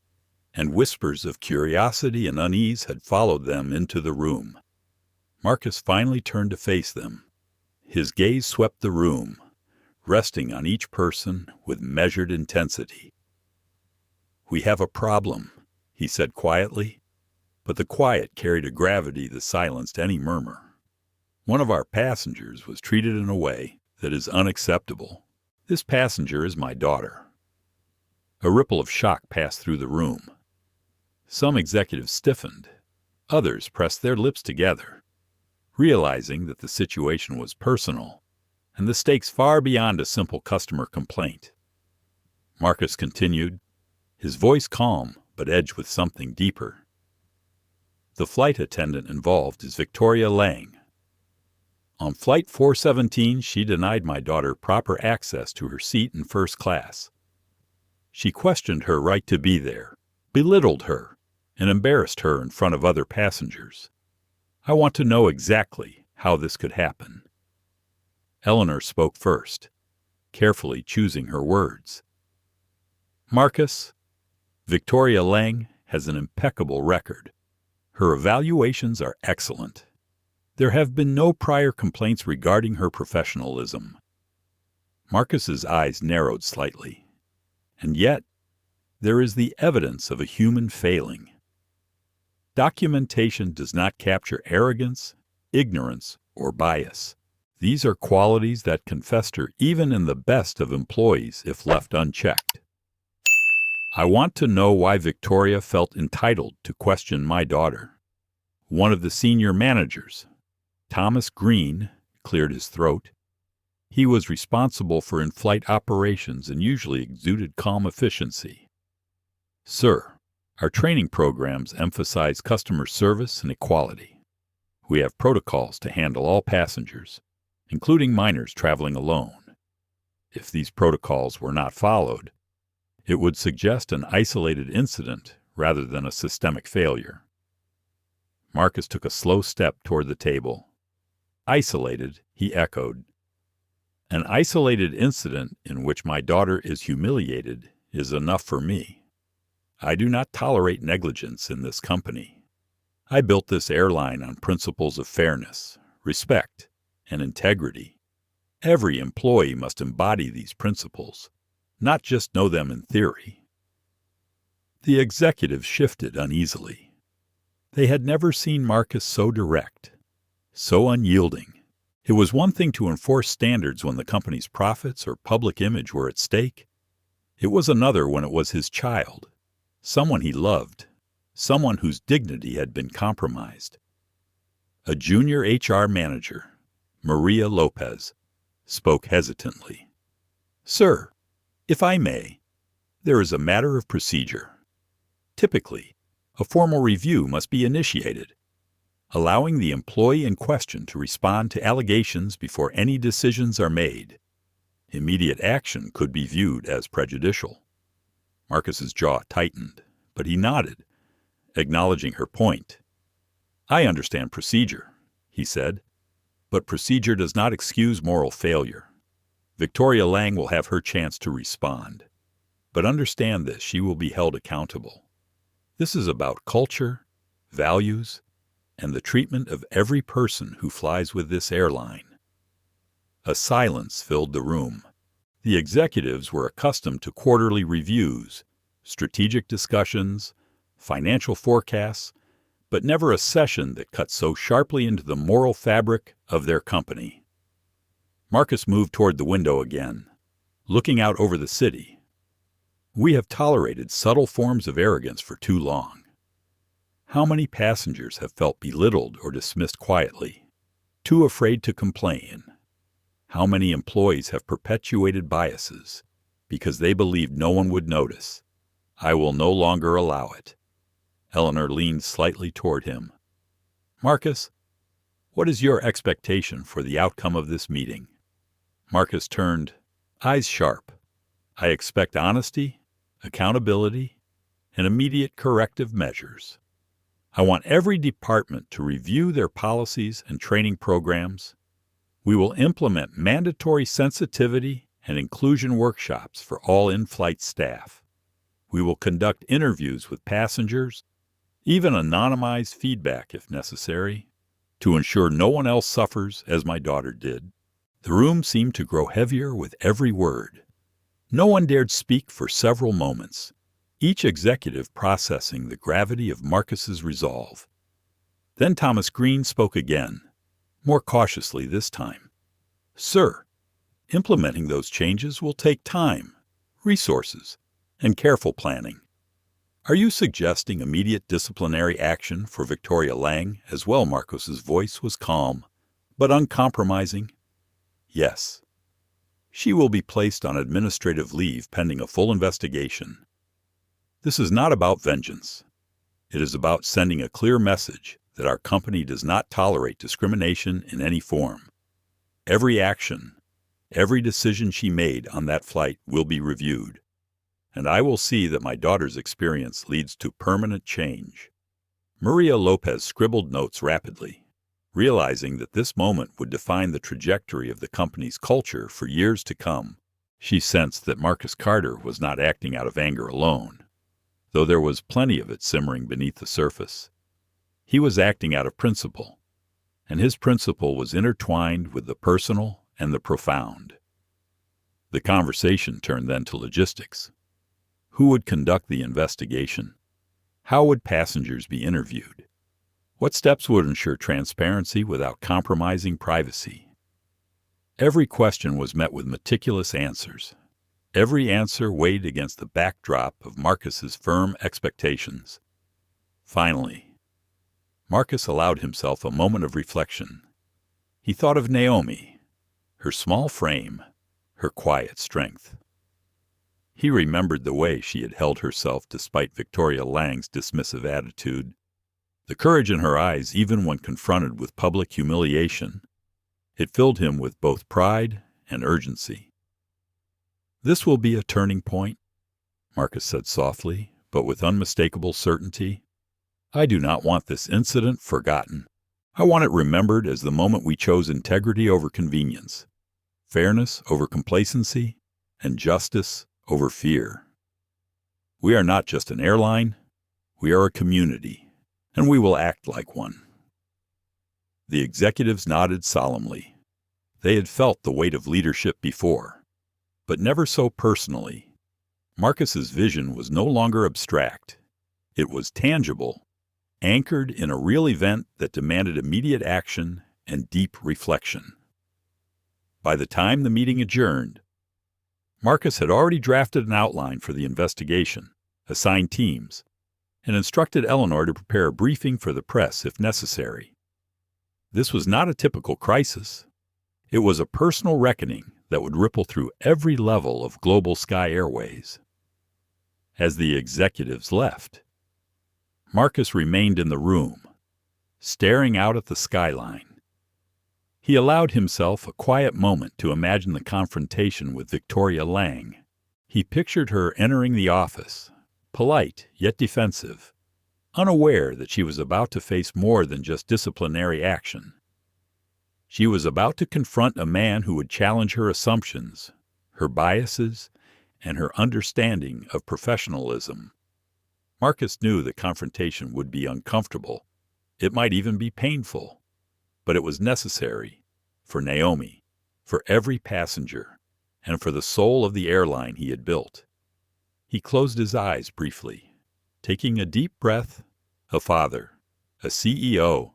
and whispers of curiosity and unease had followed them into the room. Marcus finally turned to face them. His gaze swept the room, resting on each person with measured intensity. We have a problem, he said quietly, but the quiet carried a gravity that silenced any murmur. One of our passengers was treated in a way that is unacceptable. This passenger is my daughter. A ripple of shock passed through the room. Some executives stiffened. Others pressed their lips together, realizing that the situation was personal and the stakes far beyond a simple customer complaint. Marcus continued, his voice calm but edged with something deeper. The flight attendant involved is Victoria Lang. On Flight 417, she denied my daughter proper access to her seat in first class. She questioned her right to be there, belittled her, and embarrassed her in front of other passengers. I want to know exactly how this could happen. Eleanor spoke first, carefully choosing her words. Marcus, Victoria Lang has an impeccable record. Her evaluations are excellent. There have been no prior complaints regarding her professionalism. Marcus's eyes narrowed slightly. And yet, there is the evidence of a human failing. Documentation does not capture arrogance, ignorance, or bias. These are qualities that can fester even in the best of employees if left unchecked. I want to know why Victoria felt entitled to question my daughter. One of the senior managers, Thomas Green, cleared his throat. He was responsible for in-flight operations and usually exuded calm efficiency. Sir, our training programs emphasize customer service and equality. We have protocols to handle all passengers, including minors traveling alone. If these protocols were not followed, it would suggest an isolated incident rather than a systemic failure. Marcus took a slow step toward the table. Isolated, he echoed. An isolated incident in which my daughter is humiliated is enough for me. I do not tolerate negligence in this company. I built this airline on principles of fairness, respect, and integrity. Every employee must embody these principles, not just know them in theory. The executives shifted uneasily. They had never seen Marcus so direct, so unyielding. It was one thing to enforce standards when the company's profits or public image were at stake. It was another when it was his child, someone he loved, someone whose dignity had been compromised. A junior HR manager, Maria Lopez, spoke hesitantly. Sir, if I may, there is a matter of procedure. Typically, a formal review must be initiated, allowing the employee in question to respond to allegations before any decisions are made. Immediate action could be viewed as prejudicial. Marcus's jaw tightened, but he nodded, acknowledging her point. I understand procedure, he said, but procedure does not excuse moral failure. Victoria Lang will have her chance to respond. But understand this, she will be held accountable. This is about culture, values, and the treatment of every person who flies with this airline. A silence filled the room. The executives were accustomed to quarterly reviews, strategic discussions, financial forecasts, but never a session that cut so sharply into the moral fabric of their company. Marcus moved toward the window again, looking out over the city. We have tolerated subtle forms of arrogance for too long. How many passengers have felt belittled or dismissed quietly, too afraid to complain? How many employees have perpetuated biases because they believed no one would notice? I will no longer allow it. Eleanor leaned slightly toward him. Marcus, what is your expectation for the outcome of this meeting? Marcus turned, eyes sharp. I expect honesty, accountability, and immediate corrective measures. I want every department to review their policies and training programs. We will implement mandatory sensitivity and inclusion workshops for all in-flight staff. We will conduct interviews with passengers, even anonymized feedback if necessary, to ensure no one else suffers as my daughter did. The room seemed to grow heavier with every word. No one dared speak for several moments, each executive processing the gravity of Marcus's resolve. Then Thomas Green spoke again, more cautiously this time. Sir, implementing those changes will take time, resources, and careful planning. Are you suggesting immediate disciplinary action for Victoria Lang as well? Marcus's voice was calm, but uncompromising. Yes. She will be placed on administrative leave pending a full investigation. This is not about vengeance. It is about sending a clear message that our company does not tolerate discrimination in any form. Every action, every decision she made on that flight will be reviewed, and I will see that my daughter's experience leads to permanent change. Maria Lopez scribbled notes rapidly, Realizing that this moment would define the trajectory of the company's culture for years to come, she sensed that Marcus Carter was not acting out of anger alone, though there was plenty of it simmering beneath the surface. He was acting out of principle, and his principle was intertwined with the personal and the profound. The conversation turned then to logistics. Who would conduct the investigation? How would passengers be interviewed? What steps would ensure transparency without compromising privacy? Every question was met with meticulous answers. Every answer weighed against the backdrop of Marcus's firm expectations. Finally, Marcus allowed himself a moment of reflection. He thought of Naomi, her small frame, her quiet strength. He remembered the way she had held herself despite Victoria Lang's dismissive attitude, the courage in her eyes even when confronted with public humiliation. It filled him with both pride and urgency. "This will be a turning point," Marcus said softly, but with unmistakable certainty. "I do not want this incident forgotten. I want it remembered as the moment we chose integrity over convenience, fairness over complacency, and justice over fear. We are not just an airline, we are a community, and we will act like one." The executives nodded solemnly. They had felt the weight of leadership before, but never so personally. Marcus's vision was no longer abstract. It was tangible, anchored in a real event that demanded immediate action and deep reflection. By the time the meeting adjourned, Marcus had already drafted an outline for the investigation, assigned teams, and instructed Eleanor to prepare a briefing for the press if necessary. This was not a typical crisis. It was a personal reckoning that would ripple through every level of Global Sky Airways. As the executives left, Marcus remained in the room, staring out at the skyline. He allowed himself a quiet moment to imagine the confrontation with Victoria Lang. He pictured her entering the office, polite yet defensive, unaware that she was about to face more than just disciplinary action. She was about to confront a man who would challenge her assumptions, her biases, and her understanding of professionalism. Marcus knew the confrontation would be uncomfortable. It might even be painful, but it was necessary for Naomi, for every passenger, and for the soul of the airline he had built. He closed his eyes briefly, taking a deep breath. A father, a CEO,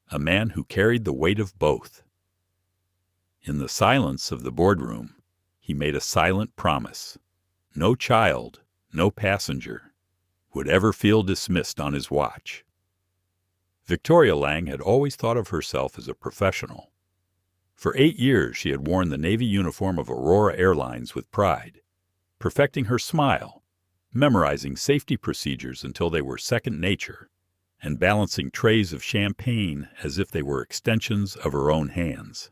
a man who carried the weight of both. In the silence of the boardroom, he made a silent promise. No child, no passenger, would ever feel dismissed on his watch. Victoria Lang had always thought of herself as a professional. For 8 years she had worn the Navy uniform of Aurora Airlines with pride, perfecting her smile, memorizing safety procedures until they were second nature, and balancing trays of champagne as if they were extensions of her own hands.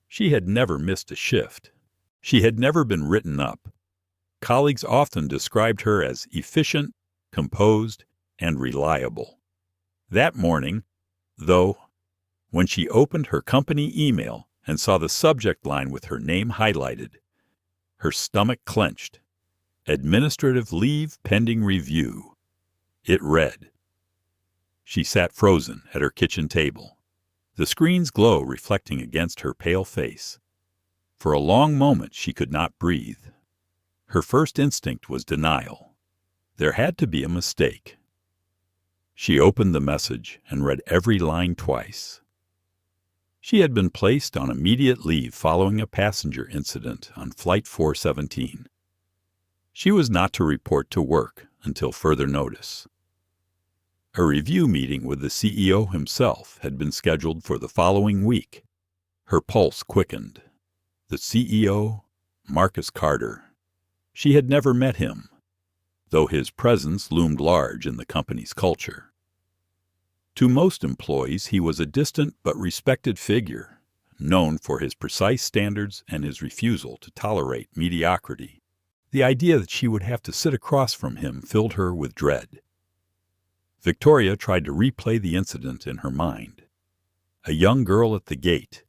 She had never missed a shift. She had never been written up. Colleagues often described her as efficient, composed, and reliable. That morning, though, when she opened her company email and saw the subject line with her name highlighted, her stomach clenched. Administrative leave pending review. It read. She sat frozen at her kitchen table, the screen's glow reflecting against her pale face. For a long moment she could not breathe. Her first instinct was denial. There had to be a mistake. She opened the message and read every line twice. She had been placed on immediate leave following a passenger incident on Flight 417. She was not to report to work until further notice. A review meeting with the CEO himself had been scheduled for the following week. Her pulse quickened. The CEO, Marcus Carter. She had never met him, though his presence loomed large in the company's culture. To most employees, he was a distant but respected figure, known for his precise standards and his refusal to tolerate mediocrity. The idea that she would have to sit across from him filled her with dread. Victoria tried to replay the incident in her mind. A young girl at the gate,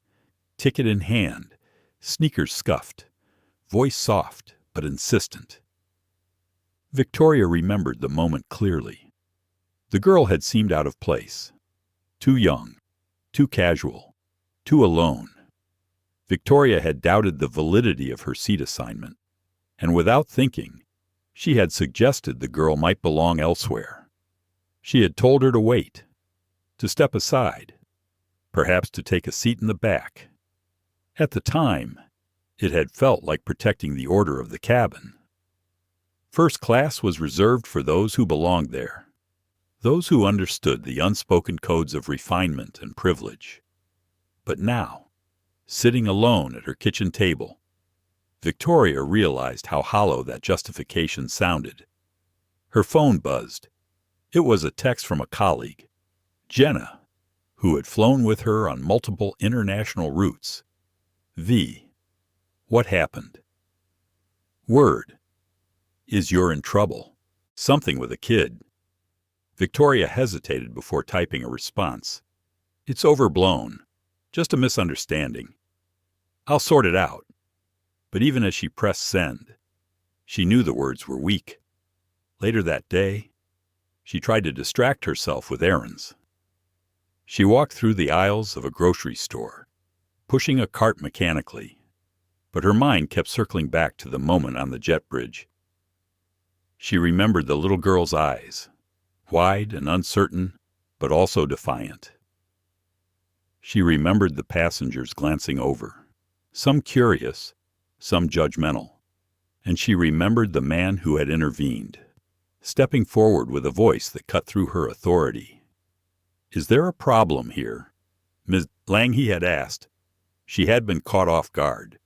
ticket in hand, sneakers scuffed, voice soft but insistent. Victoria remembered the moment clearly. The girl had seemed out of place. Too young, too casual, too alone. Victoria had doubted the validity of her seat assignment, and without thinking, she had suggested the girl might belong elsewhere. She had told her to wait, to step aside, perhaps to take a seat in the back. At the time, it had felt like protecting the order of the cabin. First class was reserved for those who belonged there, those who understood the unspoken codes of refinement and privilege. But now, sitting alone at her kitchen table, Victoria realized how hollow that justification sounded. Her phone buzzed. It was a text from a colleague, Jenna, who had flown with her on multiple international routes. V. What happened? Word. Is you're in trouble. Something with a kid. Victoria hesitated before typing a response. It's overblown. Just a misunderstanding. I'll sort it out. But even as she pressed send, she knew the words were weak. Later that day, she tried to distract herself with errands. She walked through the aisles of a grocery store, pushing a cart mechanically, but her mind kept circling back to the moment on the jet bridge. She remembered the little girl's eyes, wide and uncertain, but also defiant. She remembered the passengers glancing over, some curious, some judgmental, and she remembered the man who had intervened, stepping forward with a voice that cut through her authority. Is there a problem here? Ms. Lange had asked. She had been caught off guard,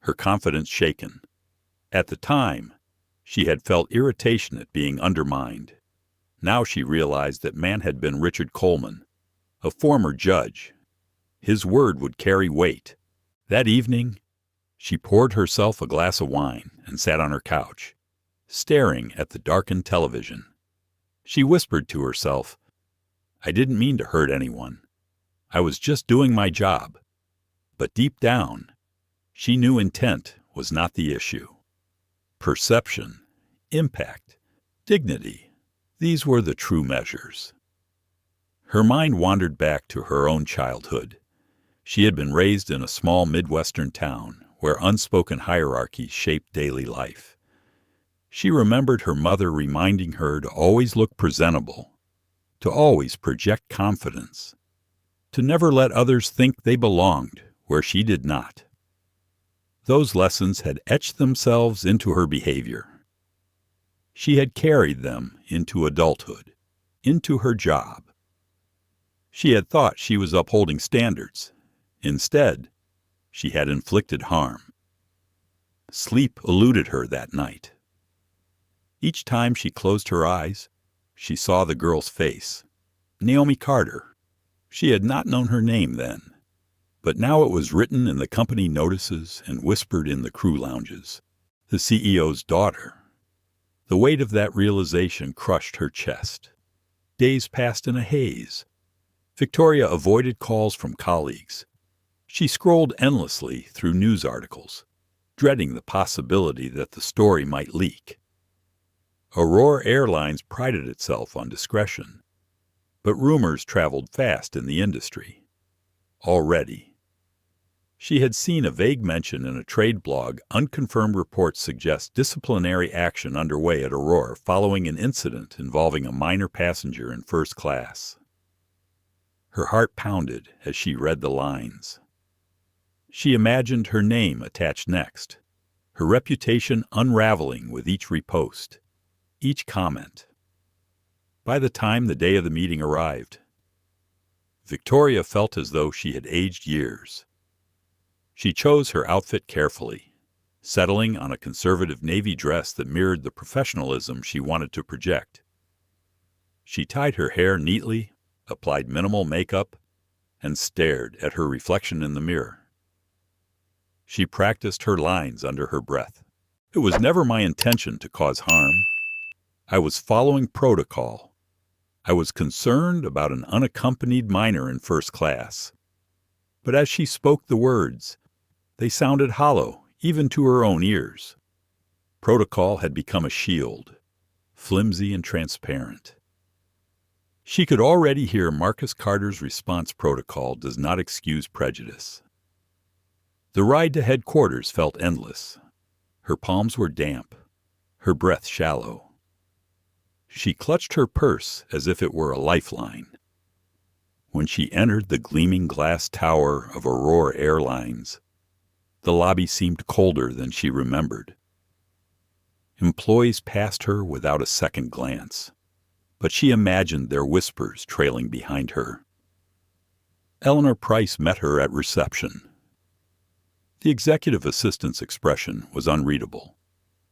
her confidence shaken. At the time, she had felt irritation at being undermined. Now she realized that man had been Richard Coleman, a former judge. His word would carry weight. That evening, she poured herself a glass of wine and sat on her couch, staring at the darkened television. She whispered to herself, I didn't mean to hurt anyone. I was just doing my job. But deep down, she knew intent was not the issue. Perception, impact, dignity, these were the true measures. Her mind wandered back to her own childhood. She had been raised in a small Midwestern town where unspoken hierarchies shaped daily life. She remembered her mother reminding her to always look presentable, to always project confidence, to never let others think they belonged where she did not. Those lessons had etched themselves into her behavior. She had carried them into adulthood, into her job. She had thought she was upholding standards. Instead, she had inflicted harm. Sleep eluded her that night. Each time she closed her eyes, she saw the girl's face, Naomi Carter. She had not known her name then, but now it was written in the company notices and whispered in the crew lounges. The CEO's daughter. The weight of that realization crushed her chest. Days passed in a haze. Victoria avoided calls from colleagues. She scrolled endlessly through news articles, dreading the possibility that the story might leak. Aurora Airlines prided itself on discretion, but rumors traveled fast in the industry. Already, she had seen a vague mention in a trade blog. Unconfirmed reports suggest disciplinary action underway at Aurora following an incident involving a minor passenger in first class. Her heart pounded as she read the lines. She imagined her name attached next, her reputation unraveling with each repost, each comment. By the time the day of the meeting arrived, Victoria felt as though she had aged years. She chose her outfit carefully, settling on a conservative navy dress that mirrored the professionalism she wanted to project. She tied her hair neatly, applied minimal makeup, and stared at her reflection in the mirror. She practiced her lines under her breath. It was never my intention to cause harm. I was following protocol. I was concerned about an unaccompanied minor in first class. But as she spoke the words, they sounded hollow, even to her own ears. Protocol had become a shield, flimsy and transparent. She could already hear Marcus Carter's response: protocol does not excuse prejudice. The ride to headquarters felt endless. Her palms were damp, her breath shallow. She clutched her purse as if it were a lifeline. When she entered the gleaming glass tower of Aurora Airlines, the lobby seemed colder than she remembered. Employees passed her without a second glance, but she imagined their whispers trailing behind her. Eleanor Price met her at reception. The executive assistant's expression was unreadable,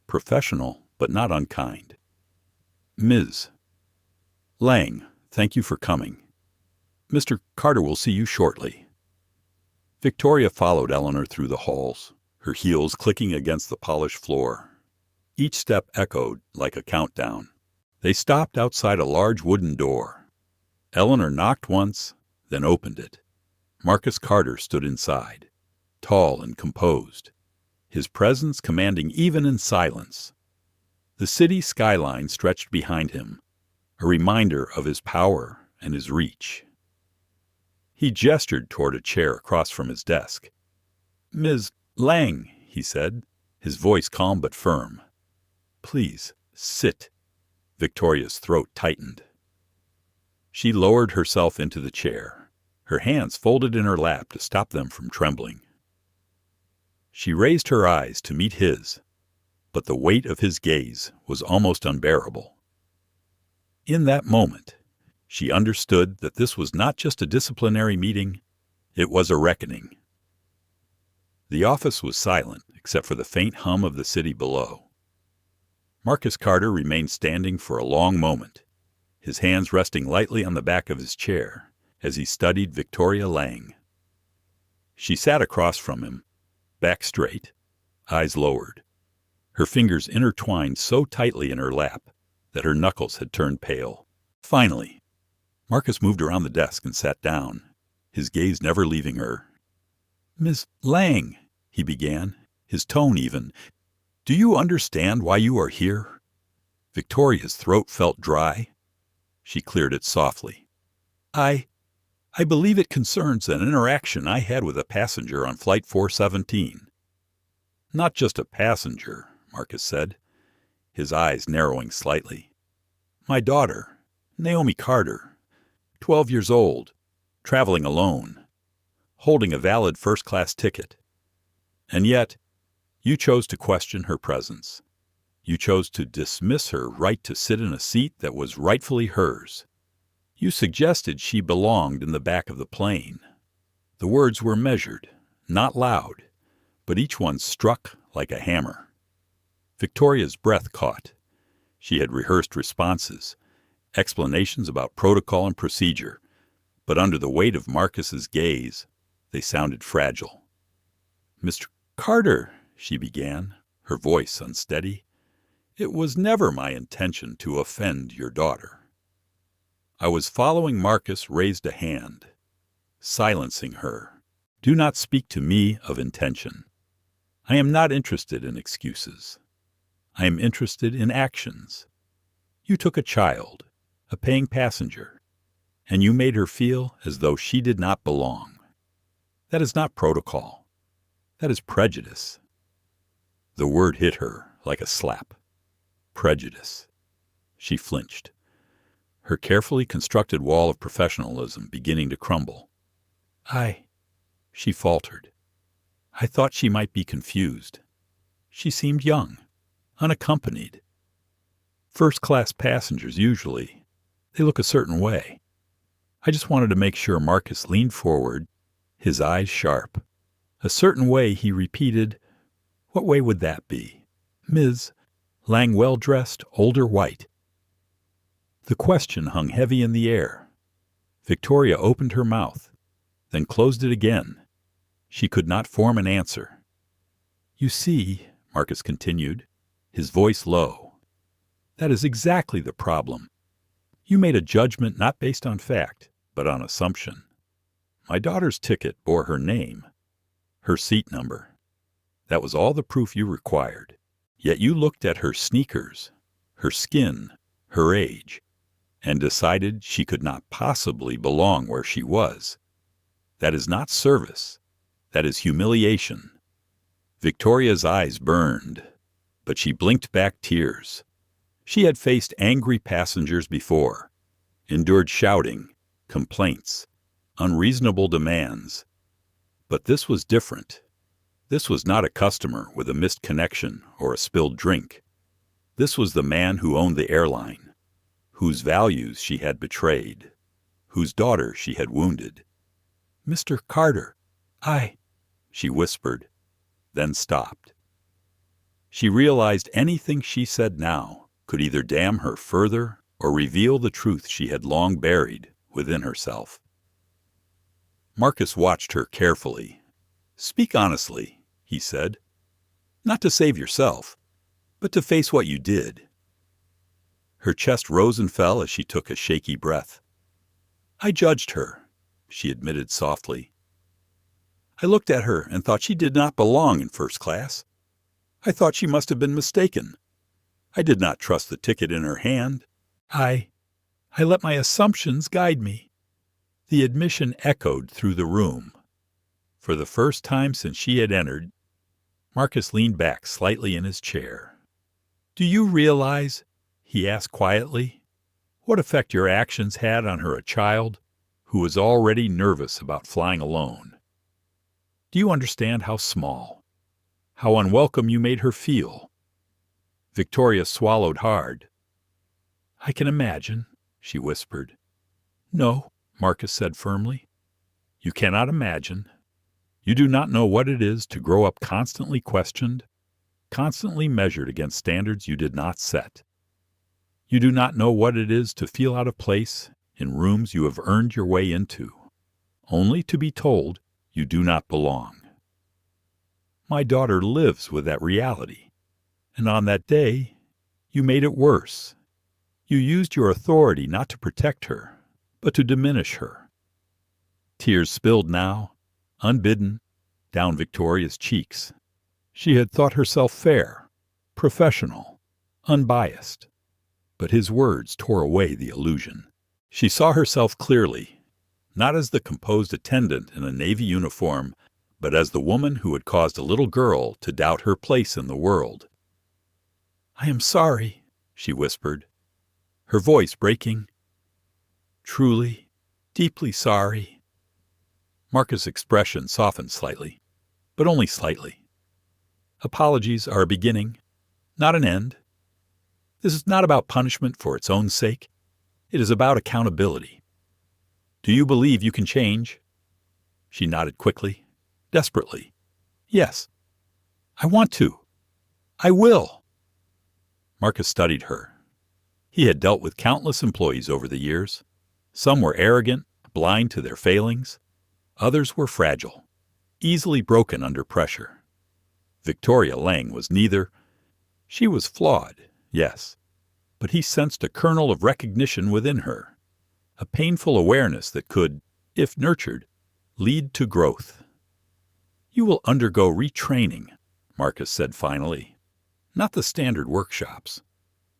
professional but not unkind. "Ms. Lang, thank you for coming. Mr. Carter will see you shortly." Victoria followed Eleanor through the halls, her heels clicking against the polished floor. Each step echoed like a countdown. They stopped outside a large wooden door. Eleanor knocked once, then opened it. Marcus Carter stood inside, tall and composed, his presence commanding even in silence. The city skyline stretched behind him, a reminder of his power and his reach. He gestured toward a chair across from his desk. "Ms. Lang," he said, his voice calm but firm. "Please, sit." Victoria's throat tightened. She lowered herself into the chair, her hands folded in her lap to stop them from trembling. She raised her eyes to meet his, but the weight of his gaze was almost unbearable. In that moment, she understood that this was not just a disciplinary meeting, it was a reckoning. The office was silent except for the faint hum of the city below. Marcus Carter remained standing for a long moment, his hands resting lightly on the back of his chair as he studied Victoria Lang. She sat across from him, back straight, eyes lowered, her fingers intertwined so tightly in her lap that her knuckles had turned pale. Finally, Marcus moved around the desk and sat down, his gaze never leaving her. "Miss Lang," he began, his tone even, "do you understand why you are here?" Victoria's throat felt dry. She cleared it softly. I believe it concerns an interaction I had with a passenger on Flight 417. "Not just a passenger," Marcus said, his eyes narrowing slightly. "My daughter, Naomi Carter, 12 years old, traveling alone, holding a valid first-class ticket. And yet, you chose to question her presence. You chose to dismiss her right to sit in a seat that was rightfully hers. You suggested she belonged in the back of the plane." The words were measured, not loud, but each one struck like a hammer. Victoria's breath caught. She had rehearsed responses, explanations about protocol and procedure, but under the weight of Marcus's gaze, they sounded fragile. "Mr. Carter," she began, her voice unsteady, "it was never my intention to offend your daughter." I was following. Marcus raised a hand, silencing her. "Do not speak to me of intention. I am not interested in excuses. I am interested in actions. You took a child, a paying passenger, and you made her feel as though she did not belong. That is not protocol. That is prejudice." The word hit her like a slap. Prejudice. She flinched, her carefully constructed wall of professionalism beginning to crumble. She faltered. "I thought she might be confused. She seemed young, unaccompanied. First-class passengers usually, they look a certain way." I just wanted to make sure. Marcus leaned forward, his eyes sharp. "A certain way," he repeated. "What way would that be? Ms. Lang, well-dressed, older, white?" The question hung heavy in the air. Victoria opened her mouth, then closed it again. She could not form an answer. "You see," Marcus continued, his voice low, "that is exactly the problem. You made a judgment not based on fact, but on assumption. My daughter's ticket bore her name, her seat number. That was all the proof you required. Yet you looked at her sneakers, her skin, her age, and decided she could not possibly belong where she was. That is not service. That is humiliation. Victoria's eyes burned, but she blinked back tears. She had faced angry passengers before, endured shouting, complaints, unreasonable demands. But this was different. This was not a customer with a missed connection or a spilled drink. This was the man who owned the airline, whose values she had betrayed, whose daughter she had wounded. "Mr. Carter, she whispered, then stopped. She realized anything she said now could either damn her further or reveal the truth she had long buried within herself. Marcus watched her carefully. "Speak honestly," he said. "Not to save yourself, but to face what you did." Her chest rose and fell as she took a shaky breath. "I judged her," she admitted softly. "I looked at her and thought she did not belong in first class. I thought she must have been mistaken. I did not trust the ticket in her hand. I let my assumptions guide me." The admission echoed through the room. For the first time since she had entered, Marcus leaned back slightly in his chair. "Do you realize," he asked quietly, "what effect your actions had on her, a child who was already nervous about flying alone? Do you understand how small, how unwelcome you made her feel?" Victoria swallowed hard. "I can imagine," she whispered. "No," Marcus said firmly. "You cannot imagine. You do not know what it is to grow up constantly questioned, constantly measured against standards you did not set. You do not know what it is to feel out of place in rooms you have earned your way into, only to be told you do not belong. My daughter lives with that reality, and on that day, you made it worse. You used your authority not to protect her, but to diminish her." Tears spilled now, unbidden, down Victoria's cheeks. She had thought herself fair, professional, unbiased. But his words tore away the illusion. She saw herself clearly, not as the composed attendant in a Navy uniform, but as the woman who had caused a little girl to doubt her place in the world. "I am sorry," she whispered, her voice breaking. "Truly, deeply sorry." Marcus' expression softened slightly, but only slightly. "Apologies are a beginning, not an end. This is not about punishment for its own sake. It is about accountability. Do you believe you can change?" She nodded quickly, desperately. "Yes. I want to. I will." Marcus studied her. He had dealt with countless employees over the years. Some were arrogant, blind to their failings. Others were fragile, easily broken under pressure. Victoria Lang was neither. She was flawed, yes, but he sensed a kernel of recognition within her, a painful awareness that could, if nurtured, lead to growth. "You will undergo retraining," Marcus said finally. "Not the standard workshops.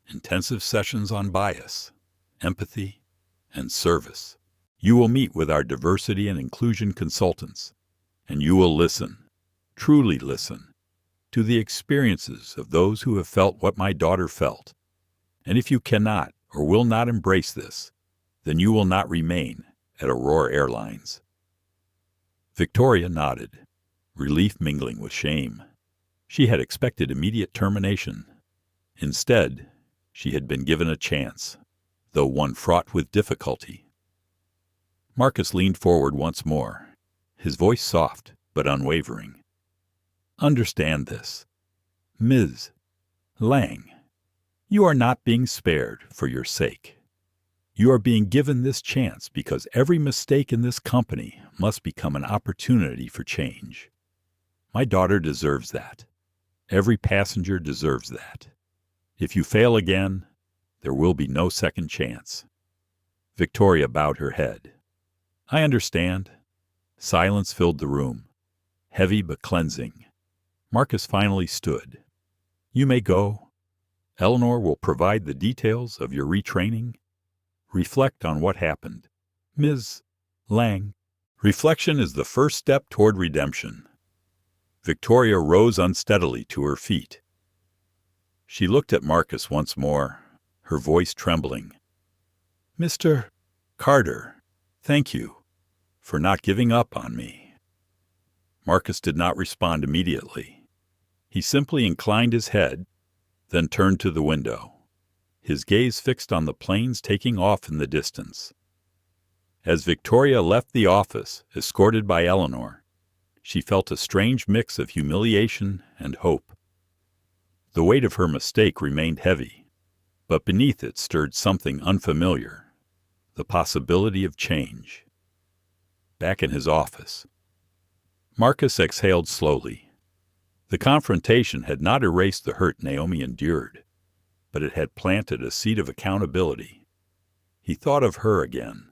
Intensive sessions on bias, empathy, and service. You will meet with our diversity and inclusion consultants, and you will listen, truly listen, to the experiences of those who have felt what my daughter felt. And if you cannot or will not embrace this, then you will not remain at Aurora Airlines." Victoria nodded, relief mingling with shame. She had expected immediate termination. Instead, she had been given a chance, though one fraught with difficulty. Marcus leaned forward once more, his voice soft but unwavering. "Understand this. Ms. Lang, you are not being spared for your sake. You are being given this chance because every mistake in this company must become an opportunity for change. My daughter deserves that. Every passenger deserves that. If you fail again, there will be no second chance." Victoria bowed her head. "I understand. Silence filled the room, heavy but cleansing. Marcus finally stood. "You may go. Eleanor will provide the details of your retraining. Reflect on what happened. Ms. Lang." Reflection is the first step toward redemption. Victoria rose unsteadily to her feet. She looked at Marcus once more, her voice trembling. "Mr. Carter, thank you for not giving up on me." Marcus did not respond immediately. He simply inclined his head, then turned to the window, his gaze fixed on the planes taking off in the distance. As Victoria left the office, escorted by Eleanor, she felt a strange mix of humiliation and hope. The weight of her mistake remained heavy, but beneath it stirred something unfamiliar, the possibility of change. Back in his office, Marcus exhaled slowly. The confrontation had not erased the hurt Naomi endured, but it had planted a seed of accountability. He thought of her again,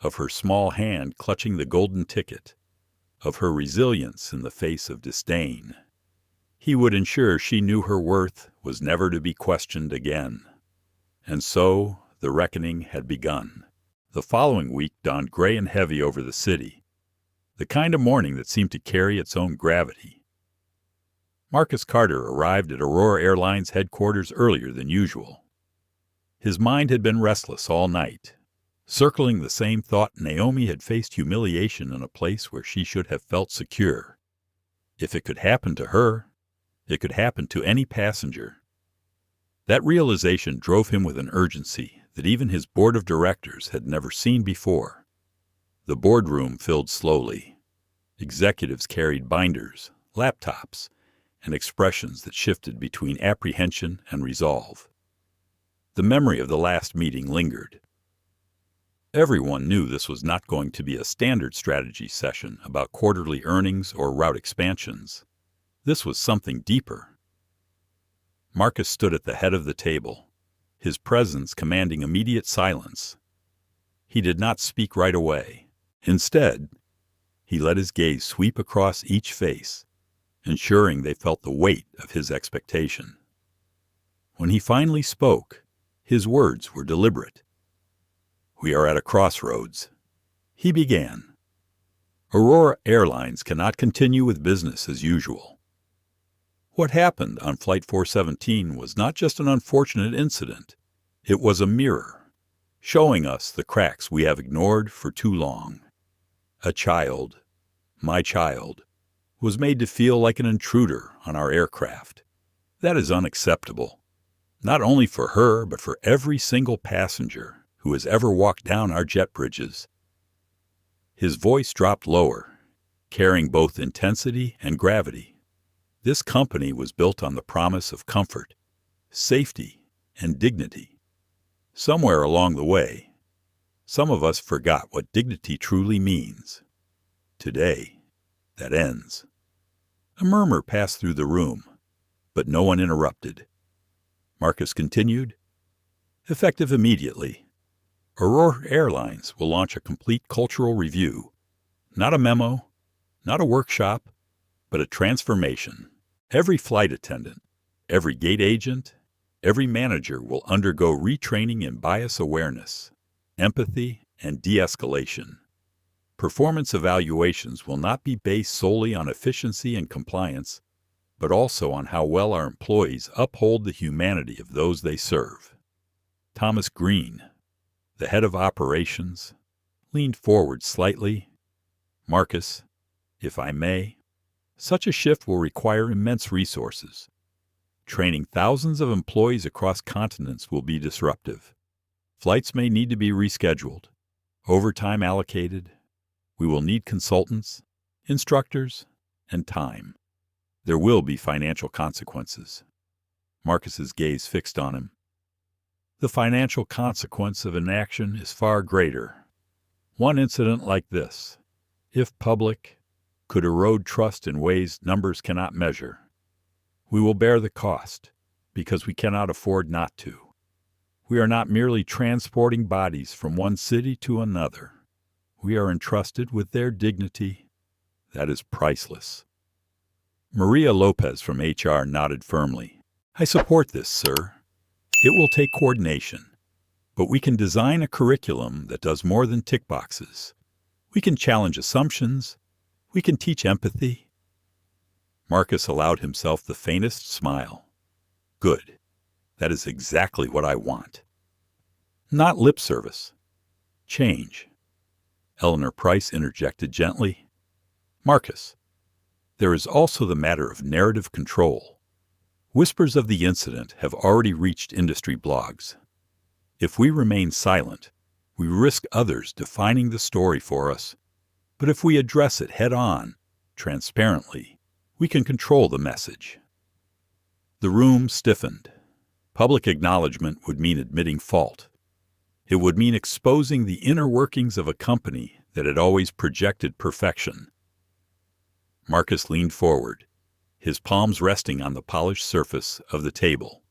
of her small hand clutching the golden ticket, of her resilience in the face of disdain. He would ensure she knew her worth was never to be questioned again. And so the reckoning had begun. The following week dawned gray and heavy over the city, the kind of morning that seemed to carry its own gravity. Marcus Carter arrived at Aurora Airlines headquarters earlier than usual. His mind had been restless all night, circling the same thought. Naomi had faced humiliation in a place where she should have felt secure. If it could happen to her, it could happen to any passenger. That realization drove him with an urgency that even his board of directors had never seen before. The boardroom filled slowly. Executives carried binders, laptops, and expressions that shifted between apprehension and resolve. The memory of the last meeting lingered. Everyone knew this was not going to be a standard strategy session about quarterly earnings or route expansions. This was something deeper. Marcus stood at the head of the table, his presence commanding immediate silence. He did not speak right away. Instead, he let his gaze sweep across each face, ensuring they felt the weight of his expectation. When he finally spoke, his words were deliberate. "We are at a crossroads," he began. "Aurora Airlines cannot continue with business as usual. What happened on Flight 417 was not just an unfortunate incident. It was a mirror, showing us the cracks we have ignored for too long. A child, my child, was made to feel like an intruder on our aircraft. That is unacceptable, not only for her, but for every single passenger who has ever walked down our jet bridges." His voice dropped lower, carrying both intensity and gravity. This company was built on the promise of comfort, safety, and dignity. Somewhere along the way, some of us forgot what dignity truly means. Today, that ends. A murmur passed through the room, but no one interrupted. Marcus continued, "Effective immediately, Aurora Airlines will launch a complete cultural review. Not a memo, not a workshop, but a transformation. Every flight attendant, every gate agent, every manager will undergo retraining in bias awareness, empathy, and de-escalation. Performance evaluations will not be based solely on efficiency and compliance, but also on how well our employees uphold the humanity of those they serve." Thomas Green, the head of operations, leaned forward slightly. "Marcus, if I may, such a shift will require immense resources. Training thousands of employees across continents will be disruptive. Flights may need to be rescheduled, overtime allocated. We will need consultants, instructors, and time. There will be financial consequences." Marcus's gaze fixed on him. "The financial consequence of inaction is far greater. One incident like this, if public, could erode trust in ways numbers cannot measure. We will bear the cost, because we cannot afford not to. We are not merely transporting bodies from one city to another. We are entrusted with their dignity. That is priceless. Maria Lopez from HR nodded firmly. I support this, sir. It will take coordination, but we can design a curriculum that does more than tick boxes. We can challenge assumptions. We can teach empathy. Marcus allowed himself the faintest smile. Good. That is exactly what I want. Not lip service. Change. Eleanor Price interjected gently. Marcus, there is also the matter of narrative control. Whispers of the incident have already reached industry blogs. If we remain silent, we risk others defining the story for us. But if we address it head-on, transparently, we can control the message. The room stiffened. Public acknowledgement would mean admitting fault. It would mean exposing the inner workings of a company that had always projected perfection. Marcus leaned forward, his palms resting on the polished surface of the table.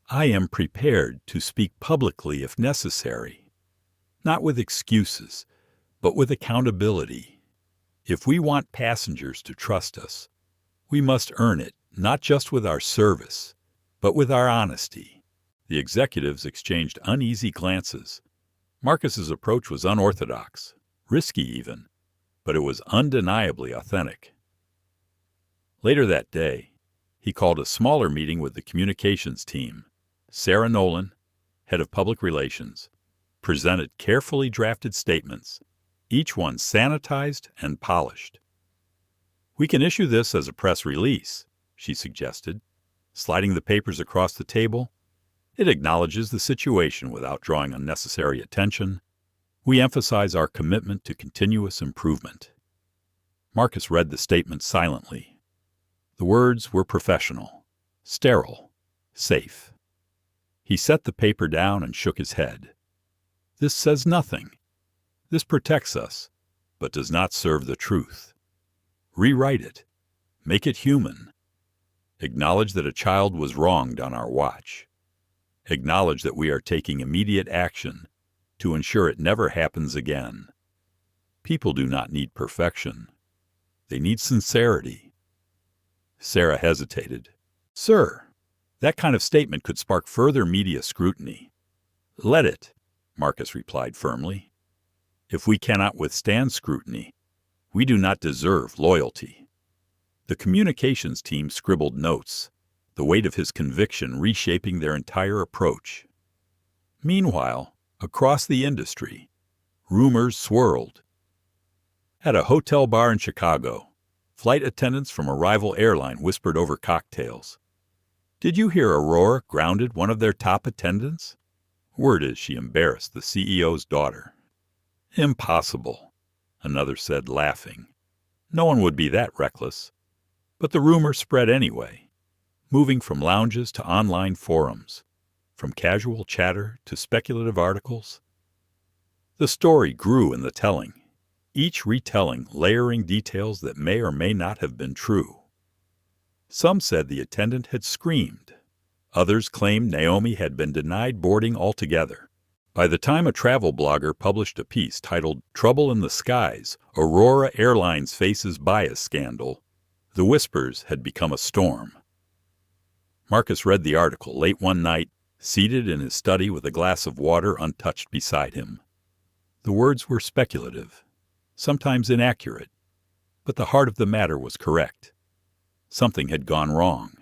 I am prepared to speak publicly if necessary, not with excuses, but with accountability. If we want passengers to trust us, we must earn it, not just with our service, but with our honesty. The executives exchanged uneasy glances. Marcus's approach was unorthodox, risky even, but it was undeniably authentic. Later that day, he called a smaller meeting with the communications team. Sarah Nolan, head of public relations, presented carefully drafted statements, each one sanitized and polished. We can issue this as a press release, she suggested, sliding the papers across the table. It acknowledges the situation without drawing unnecessary attention. We emphasize our commitment to continuous improvement. Marcus read the statement silently. The words were professional, sterile, safe. He set the paper down and shook his head. This says nothing. This protects us, but does not serve the truth. Rewrite it. Make it human. Acknowledge that a child was wronged on our watch. Acknowledge that we are taking immediate action to ensure it never happens again. People do not need perfection. They need sincerity. Sarah hesitated. Sir, that kind of statement could spark further media scrutiny. Let it, Marcus replied firmly. If we cannot withstand scrutiny, we do not deserve loyalty. The communications team scribbled notes, the weight of his conviction reshaping their entire approach. Meanwhile, across the industry, rumors swirled. At a hotel bar in Chicago, flight attendants from a rival airline whispered over cocktails. Did you hear Aurora grounded one of their top attendants? Word is she embarrassed the CEO's daughter. Impossible, another said, laughing. No one would be that reckless. But the rumor spread anyway, moving from lounges to online forums, from casual chatter to speculative articles. The story grew in the telling, each retelling layering details that may or may not have been true. Some said the attendant had screamed. Others claimed Naomi had been denied boarding altogether. By the time a travel blogger published a piece titled "Trouble in the Skies, Aurora Airlines Faces Bias Scandal," the whispers had become a storm. Marcus read the article late one night, seated in his study with a glass of water untouched beside him. The words were speculative, sometimes inaccurate, but the heart of the matter was correct. Something had gone wrong,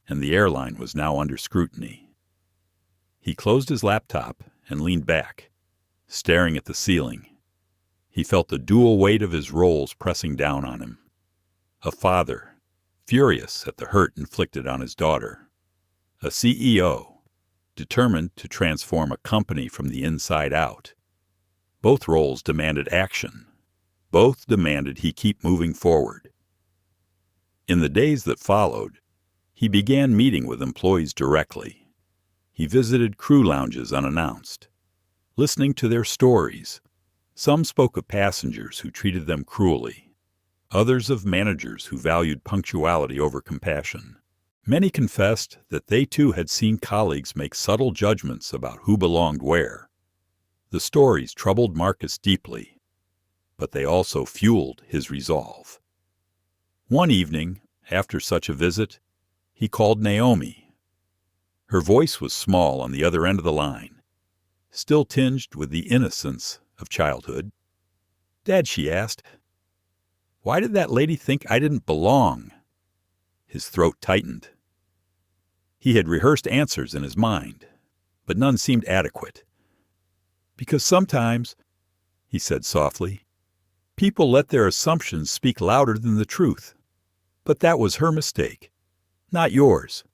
and the airline was now under scrutiny. He closed his laptop and leaned back, staring at the ceiling. He felt the dual weight of his roles pressing down on him. A father, furious at the hurt inflicted on his daughter. A CEO, determined to transform a company from the inside out. Both roles demanded action. Both demanded he keep moving forward. In the days that followed, he began meeting with employees directly. He visited crew lounges unannounced, listening to their stories. Some spoke of passengers who treated them cruelly, others of managers who valued punctuality over compassion. Many confessed that they too had seen colleagues make subtle judgments about who belonged where. The stories troubled Marcus deeply, but they also fueled his resolve. One evening, after such a visit, he called Naomi. Her voice was small on the other end of the line, still tinged with the innocence of childhood. "Dad," she asked, "why did that lady think I didn't belong?" His throat tightened. He had rehearsed answers in his mind, but none seemed adequate. "Because sometimes," he said softly, "people let their assumptions speak louder than the truth. But that was her mistake, not yours.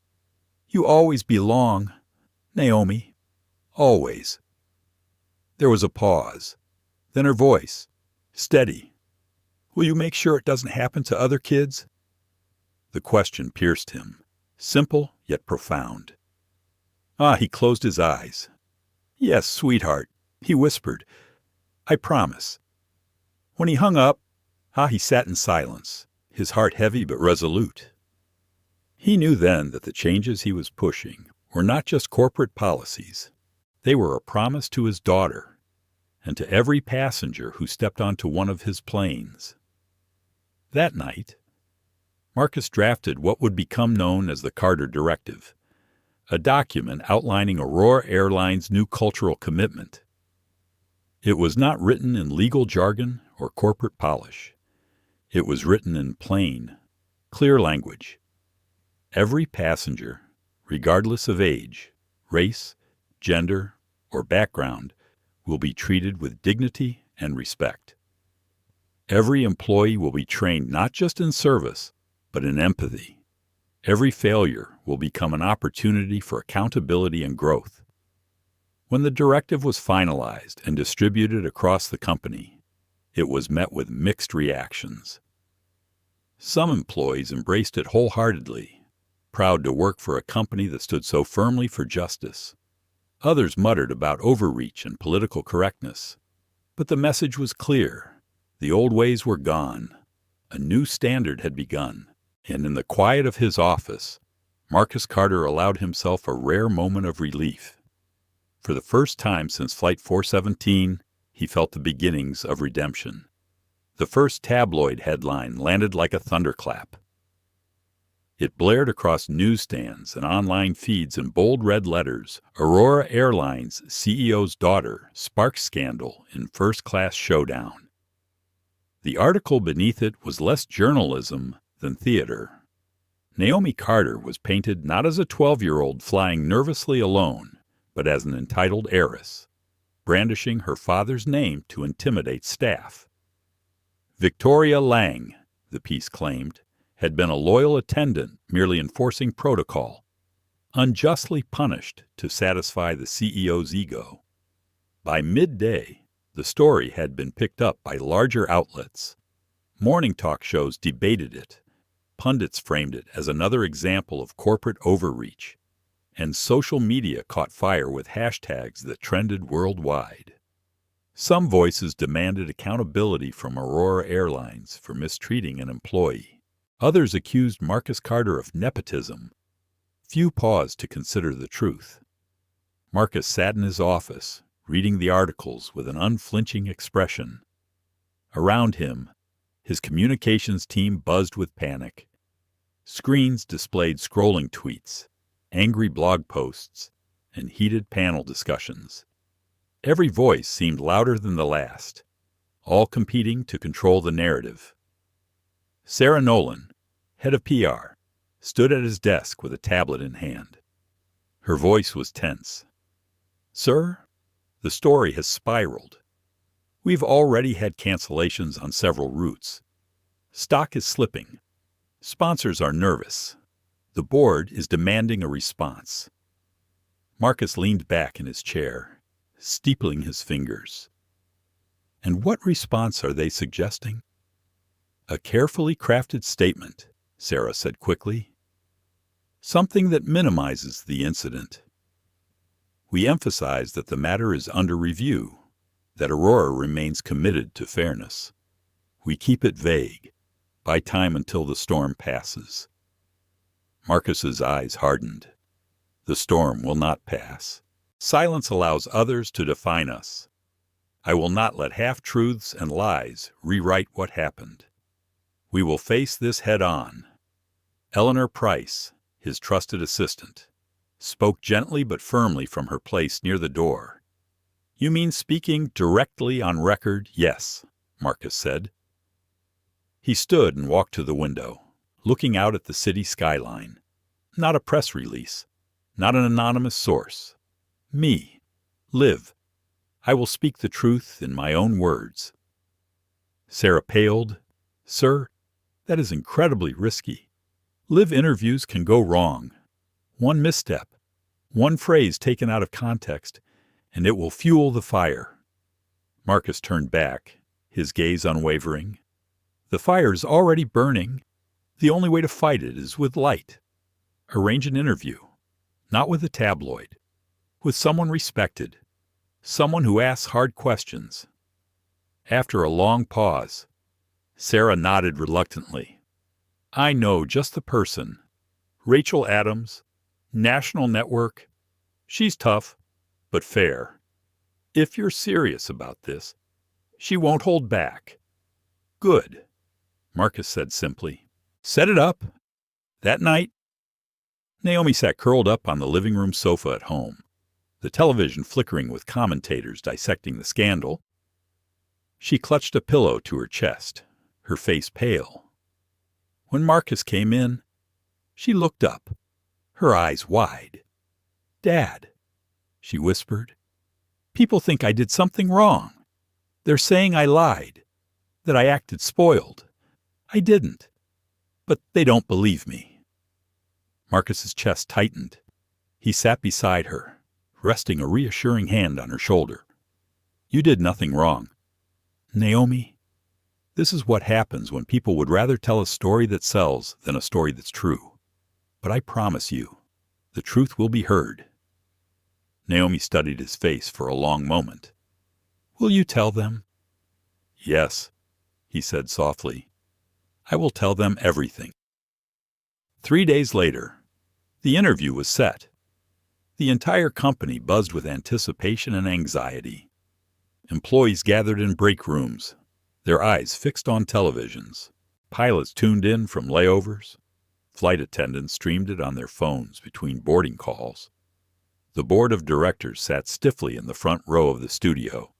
You always belong, Naomi, always." There was a pause. Then her voice, steady. "Will you make sure it doesn't happen to other kids?" The question pierced him, simple yet profound. He closed his eyes. "Yes, sweetheart," he whispered. "I promise." When he hung up, he sat in silence, his heart heavy but resolute. He knew then that the changes he was pushing were not just corporate policies. They were a promise to his daughter and to every passenger who stepped onto one of his planes. That night, Marcus drafted what would become known as the Carter Directive, a document outlining Aurora Airlines' new cultural commitment. It was not written in legal jargon or corporate polish. It was written in plain, clear language. Every passenger, regardless of age, race, gender, or background, will be treated with dignity and respect. Every employee will be trained not just in service, but in empathy. Every failure will become an opportunity for accountability and growth. When the directive was finalized and distributed across the company, it was met with mixed reactions. Some employees embraced it wholeheartedly, proud to work for a company that stood so firmly for justice. Others muttered about overreach and political correctness. But the message was clear. The old ways were gone. A new standard had begun, and in the quiet of his office, Marcus Carter allowed himself a rare moment of relief. For the first time since Flight 417, he felt the beginnings of redemption. The first tabloid headline landed like a thunderclap. It blared across newsstands and online feeds in bold red letters, "Aurora Airlines CEO's daughter sparks scandal in first-class showdown." The article beneath it was less journalism than theater. Naomi Carter was painted not as a 12-year-old flying nervously alone, but as an entitled heiress, brandishing her father's name to intimidate staff. Victoria Lang, the piece claimed, had been a loyal attendant merely enforcing protocol, unjustly punished to satisfy the CEO's ego. By midday, the story had been picked up by larger outlets. Morning talk shows debated it. Pundits framed it as another example of corporate overreach, and social media caught fire with hashtags that trended worldwide. Some voices demanded accountability from Aurora Airlines for mistreating an employee. Others accused Marcus Carter of nepotism. Few paused to consider the truth. Marcus sat in his office, reading the articles with an unflinching expression. Around him, his communications team buzzed with panic. Screens displayed scrolling tweets, angry blog posts, and heated panel discussions. Every voice seemed louder than the last, all competing to control the narrative. Sarah Nolan, head of PR, stood at his desk with a tablet in hand. Her voice was tense. "Sir, the story has spiraled. We've already had cancellations on several routes. Stock is slipping. Sponsors are nervous. The board is demanding a response." Marcus leaned back in his chair, steepling his fingers. "And what response are they suggesting?" "A carefully crafted statement," Sarah said quickly. "Something that minimizes the incident. We emphasize that the matter is under review, that Aurora remains committed to fairness. We keep it vague. Buy time until the storm passes." Marcus's eyes hardened. The storm will not pass. Silence allows others to define us. I will not let half-truths and lies rewrite what happened. We will face this head-on. Eleanor Price, his trusted assistant, spoke gently but firmly from her place near the door. You mean speaking directly on record? Yes, Marcus said. He stood and walked to the window, looking out at the city skyline. Not a press release, not an anonymous source. Me, Liv. I will speak the truth in my own words. Sarah paled. Sir, that is incredibly risky. Live interviews can go wrong. One misstep, one phrase taken out of context, and it will fuel the fire. Marcus turned back, his gaze unwavering. The fire is already burning. The only way to fight it is with light. Arrange an interview, not with a tabloid, with someone respected, someone who asks hard questions. After a long pause, Sarah nodded reluctantly. I know just the person. Rachel Adams, National Network. She's tough, but fair. If you're serious about this, she won't hold back. Good, Marcus said simply. Set it up. That night, Naomi sat curled up on the living room sofa at home, the television flickering with commentators dissecting the scandal. She clutched a pillow to her chest, her face pale. When Marcus came in, she looked up, her eyes wide. Dad, she whispered, people think I did something wrong. They're saying I lied, that I acted spoiled. I didn't, but they don't believe me. Marcus's chest tightened. He sat beside her, resting a reassuring hand on her shoulder. You did nothing wrong. Naomi, this is what happens when people would rather tell a story that sells than a story that's true. But I promise you, the truth will be heard. Naomi studied his face for a long moment. Will you tell them? Yes, he said softly. I will tell them everything. 3 days later, the interview was set. The entire company buzzed with anticipation and anxiety. Employees gathered in break rooms, their eyes fixed on televisions. Pilots tuned in from layovers. Flight attendants streamed it on their phones between boarding calls. The board of directors sat stiffly in the front row of the studio,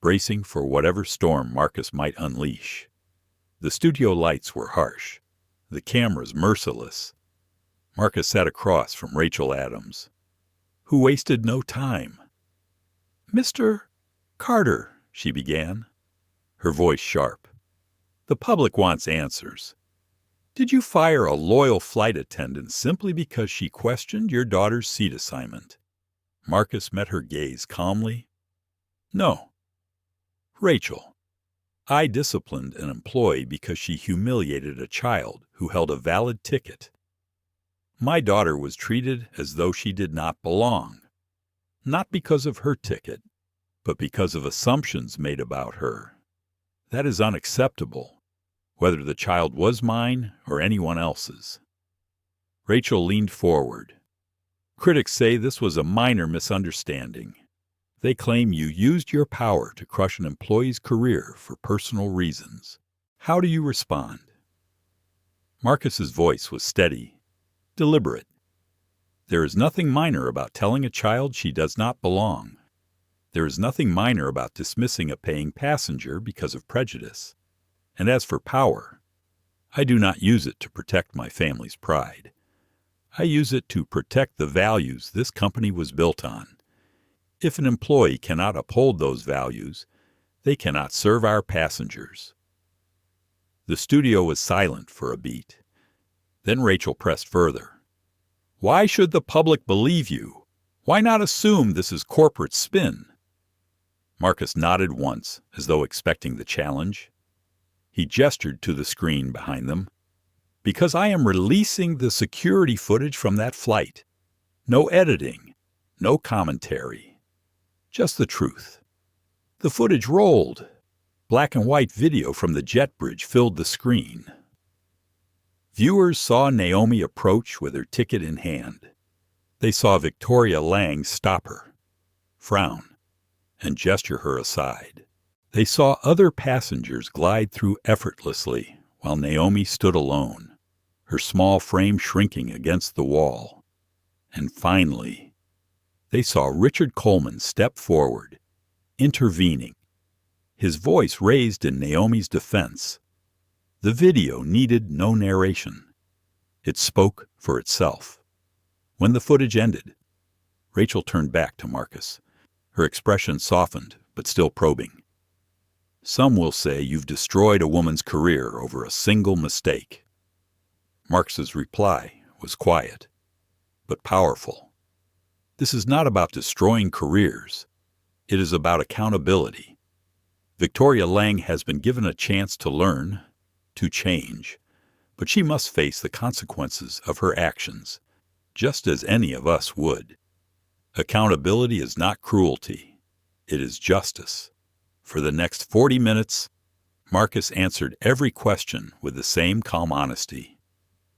bracing for whatever storm Marcus might unleash. The studio lights were harsh, the cameras merciless. Marcus sat across from Rachel Adams, who wasted no time. Mr. Carter, she began, her voice sharp. The public wants answers. Did you fire a loyal flight attendant simply because she questioned your daughter's seat assignment? Marcus met her gaze calmly. No. Rachel, I disciplined an employee because she humiliated a child who held a valid ticket. My daughter was treated as though she did not belong, not because of her ticket, but because of assumptions made about her. That is unacceptable, whether the child was mine or anyone else's. Rachel leaned forward. Critics say this was a minor misunderstanding. They claim you used your power to crush an employee's career for personal reasons. How do you respond? Marcus's voice was steady, deliberate. There is nothing minor about telling a child she does not belong. There is nothing minor about dismissing a paying passenger because of prejudice. And as for power, I do not use it to protect my family's pride. I use it to protect the values this company was built on. If an employee cannot uphold those values, they cannot serve our passengers. The studio was silent for a beat. Then Rachel pressed further. Why should the public believe you? Why not assume this is corporate spin? Marcus nodded once, as though expecting the challenge. He gestured to the screen behind them. Because I am releasing the security footage from that flight. No editing, no commentary. Just the truth. The footage rolled. Black and white video from the jet bridge filled the screen. Viewers saw Naomi approach with her ticket in hand. They saw Victoria Lang stop her, frown, and gesture her aside. They saw other passengers glide through effortlessly while Naomi stood alone, her small frame shrinking against the wall. And finally, they saw Richard Coleman step forward, intervening, his voice raised in Naomi's defense. The video needed no narration. It spoke for itself. When the footage ended, Rachel turned back to Marcus, her expression softened but still probing. "Some will say you've destroyed a woman's career over a single mistake." Marcus's reply was quiet, but powerful. "This is not about destroying careers. It is about accountability. Victoria Lang has been given a chance to learn, to change, but she must face the consequences of her actions, just as any of us would. Accountability is not cruelty. It is justice." For the next 40 minutes, Marcus answered every question with the same calm honesty.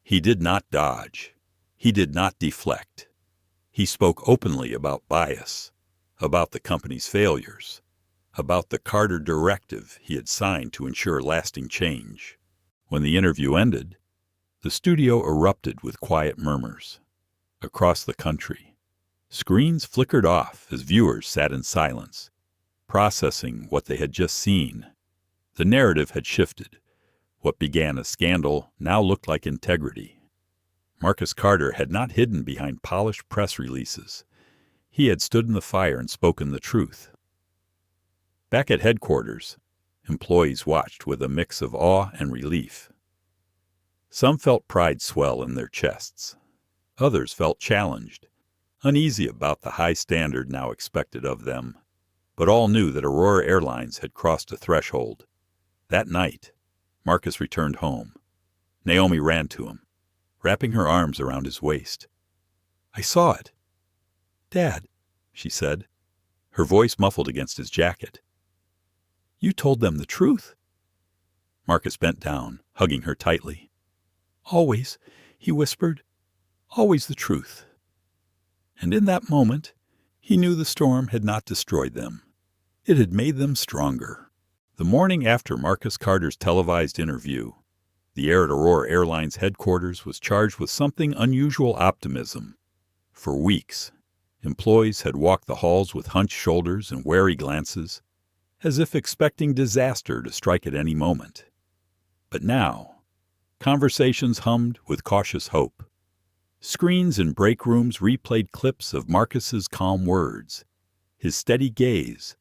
He did not dodge. He did not deflect. He spoke openly about bias, about the company's failures, about the Carter directive he had signed to ensure lasting change. When the interview ended, the studio erupted with quiet murmurs. Across the country, screens flickered off as viewers sat in silence, processing what they had just seen. The narrative had shifted. What began as scandal now looked like integrity. Marcus Carter had not hidden behind polished press releases. He had stood in the fire and spoken the truth. Back at headquarters, employees watched with a mix of awe and relief. Some felt pride swell in their chests. Others felt challenged, uneasy about the high standard now expected of them. But all knew that Aurora Airlines had crossed a threshold. That night, Marcus returned home. Naomi ran to him, wrapping her arms around his waist. "I saw it." "Dad," she said, her voice muffled against his jacket. "You told them the truth." Marcus bent down, hugging her tightly. "Always," he whispered, "always the truth." And in that moment, he knew the storm had not destroyed them. It had made them stronger. The morning after Marcus Carter's televised interview, the air at Aurora Airlines headquarters was charged with something unusual optimism. For weeks, employees had walked the halls with hunched shoulders and wary glances, as if expecting disaster to strike at any moment. But now, conversations hummed with cautious hope. Screens in break rooms replayed clips of Marcus's calm words, his steady gaze,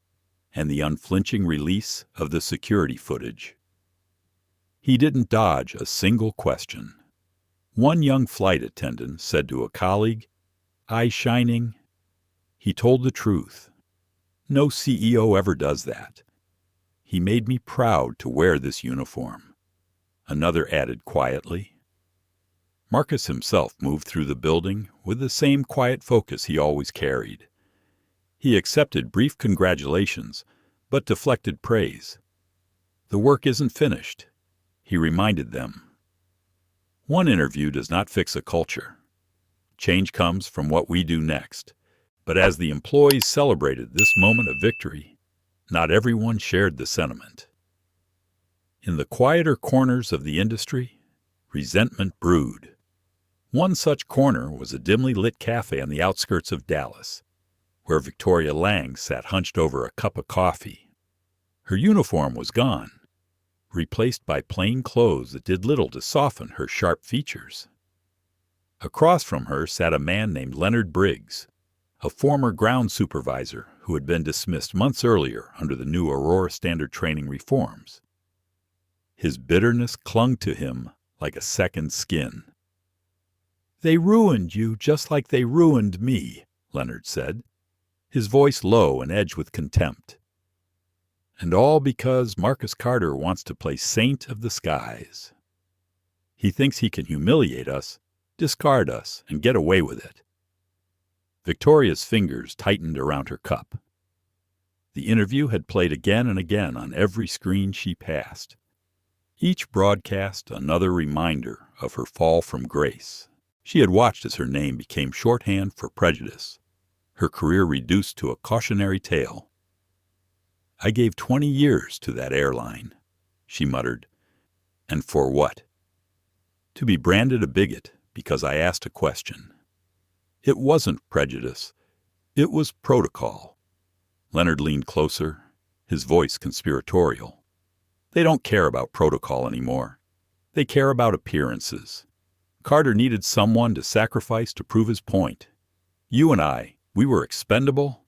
and the unflinching release of the security footage. He didn't dodge a single question. One young flight attendant said to a colleague, eyes shining, "He told the truth. No CEO ever does that. He made me proud to wear this uniform." Another added quietly. Marcus himself moved through the building with the same quiet focus he always carried. He accepted brief congratulations, but deflected praise. "The work isn't finished," he reminded them. One interview does not fix a culture. Change comes from what we do next. But as the employees celebrated this moment of victory, not everyone shared the sentiment. In the quieter corners of the industry, resentment brewed. One such corner was a dimly lit cafe on the outskirts of Dallas, where Victoria Lang sat hunched over a cup of coffee. Her uniform was gone, replaced by plain clothes that did little to soften her sharp features. Across from her sat a man named Leonard Briggs, a former ground supervisor who had been dismissed months earlier under the new Aurora Standard Training reforms. His bitterness clung to him like a second skin. "They ruined you just like they ruined me," Leonard said, his voice low and edged with contempt. "And all because Marcus Carter wants to play saint of the skies. He thinks he can humiliate us, discard us, and get away with it." Victoria's fingers tightened around her cup. The interview had played again and again on every screen she passed. Each broadcast another reminder of her fall from grace. She had watched as her name became shorthand for prejudice, her career reduced to a cautionary tale. I gave 20 years to that airline, she muttered. And for what? To be branded a bigot because I asked a question. It wasn't prejudice. It was protocol. Leonard leaned closer, his voice conspiratorial. They don't care about protocol anymore. They care about appearances. Carter needed someone to sacrifice to prove his point. You and I, we were expendable.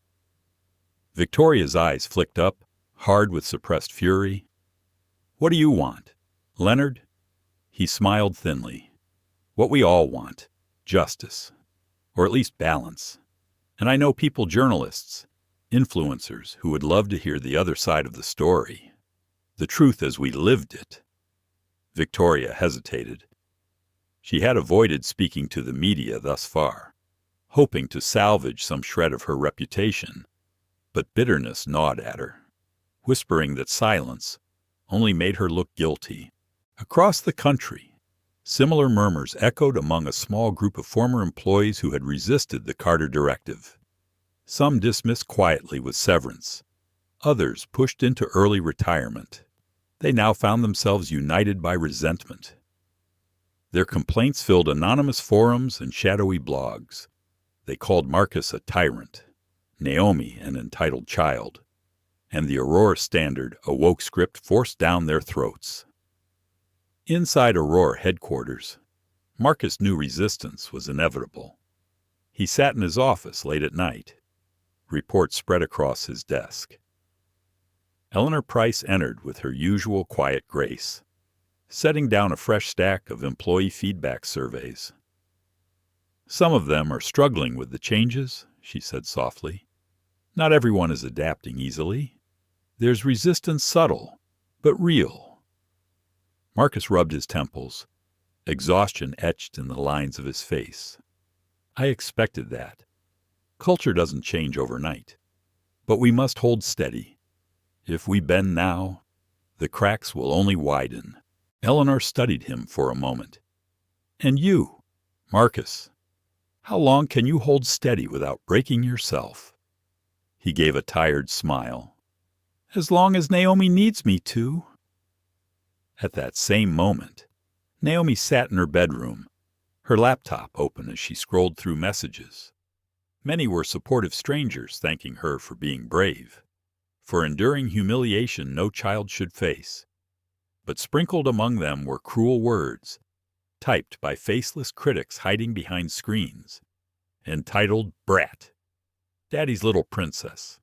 Victoria's eyes flicked up, hard with suppressed fury. What do you want, Leonard? He smiled thinly. What we all want, justice, or at least balance. And I know people, journalists, influencers, who would love to hear the other side of the story, the truth as we lived it. Victoria hesitated. She had avoided speaking to the media thus far, hoping to salvage some shred of her reputation, but bitterness gnawed at her, whispering that silence only made her look guilty. Across the country, similar murmurs echoed among a small group of former employees who had resisted the Carter directive. Some dismissed quietly with severance. Others pushed into early retirement. They now found themselves united by resentment. Their complaints filled anonymous forums and shadowy blogs. They called Marcus a tyrant, Naomi an entitled child, and the Aurora Standard a woke script forced down their throats. Inside Aurora headquarters, Marcus knew resistance was inevitable. He sat in his office late at night. Reports spread across his desk. Eleanor Price entered with her usual quiet grace, setting down a fresh stack of employee feedback surveys. Some of them are struggling with the changes, she said softly. Not everyone is adapting easily. There's resistance subtle, but real. Marcus rubbed his temples, exhaustion etched in the lines of his face. I expected that. Culture doesn't change overnight, but we must hold steady. If we bend now, the cracks will only widen. Eleanor studied him for a moment. And you, Marcus, how long can you hold steady without breaking yourself? He gave a tired smile. As long as Naomi needs me to. At that same moment, Naomi sat in her bedroom, her laptop open as she scrolled through messages. Many were supportive strangers thanking her for being brave, for enduring humiliation no child should face. But sprinkled among them were cruel words, typed by faceless critics hiding behind screens, entitled Brat, Daddy's Little Princess.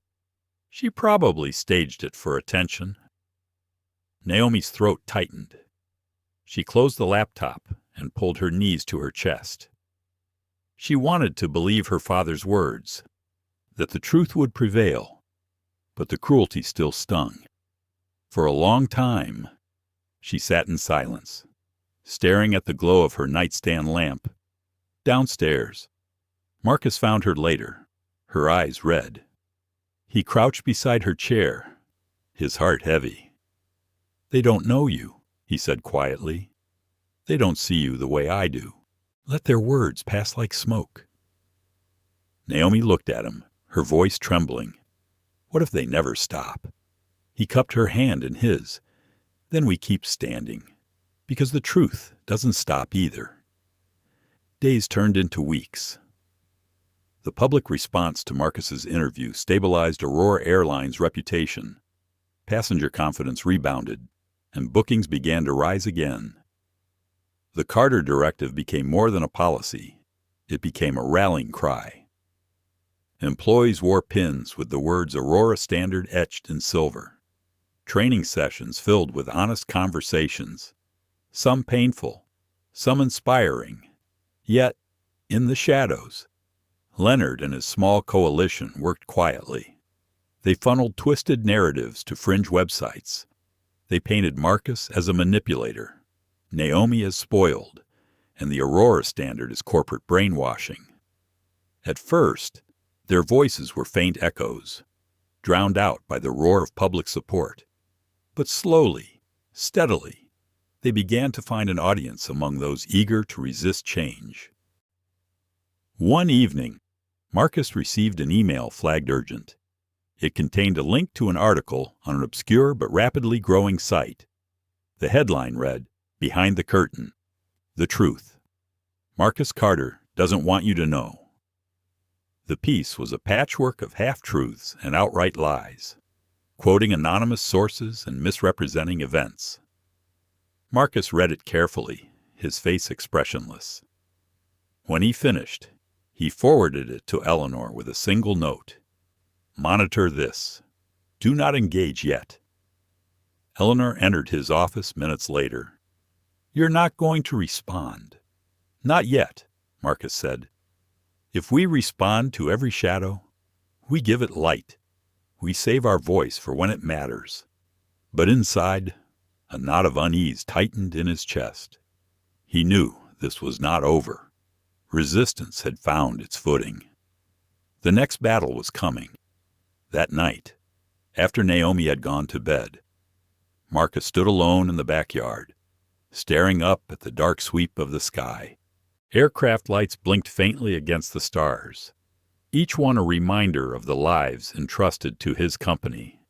She probably staged it for attention. Naomi's throat tightened. She closed the laptop and pulled her knees to her chest. She wanted to believe her father's words, that the truth would prevail, but the cruelty still stung. For a long time, she sat in silence, staring at the glow of her nightstand lamp. Downstairs, Marcus found her later, her eyes red. He crouched beside her chair, his heart heavy. They don't know you, he said quietly. They don't see you the way I do. Let their words pass like smoke. Naomi looked at him, her voice trembling. What if they never stop? He cupped her hand in his. Then we keep standing, because the truth doesn't stop either. Days turned into weeks. The public response to Marcus's interview stabilized Aurora Airline's reputation. Passenger confidence rebounded, and bookings began to rise again. The Carter directive became more than a policy. It became a rallying cry. Employees wore pins with the words Aurora Standard etched in silver. Training sessions filled with honest conversations, some painful, some inspiring. Yet, in the shadows, Leonard and his small coalition worked quietly. They funneled twisted narratives to fringe websites. They painted Marcus as a manipulator, Naomi as spoiled, and the Aurora Standard as corporate brainwashing. At first, their voices were faint echoes, drowned out by the roar of public support. But slowly, steadily, they began to find an audience among those eager to resist change. One evening, Marcus received an email flagged urgent. It contained a link to an article on an obscure but rapidly growing site. The headline read, "Behind the Curtain. The Truth. Marcus Carter doesn't want you to know." The piece was a patchwork of half-truths and outright lies, quoting anonymous sources and misrepresenting events. Marcus read it carefully, his face expressionless. When he finished, he forwarded it to Eleanor with a single note. "Monitor this. Do not engage yet." Eleanor entered his office minutes later. "You're not going to respond." "Not yet," Marcus said. "If we respond to every shadow, we give it light. We save our voice for when it matters." But inside, a knot of unease tightened in his chest. He knew this was not over. Resistance had found its footing. The next battle was coming. That night, after Naomi had gone to bed, Marcus stood alone in the backyard, staring up at the dark sweep of the sky. Aircraft lights blinked faintly against the stars, each one a reminder of the lives entrusted to his company.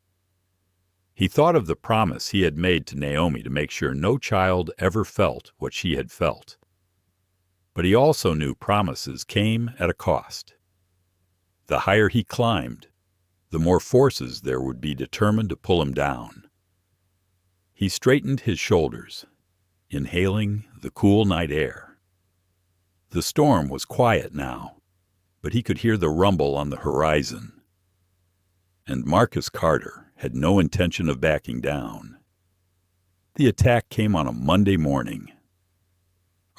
He thought of the promise he had made to Naomi to make sure no child ever felt what she had felt. But he also knew promises came at a cost. The higher he climbed, the more forces there would be determined to pull him down. He straightened his shoulders, inhaling the cool night air. The storm was quiet now, but he could hear the rumble on the horizon. And Marcus Carter had no intention of backing down. The attack came on a Monday morning.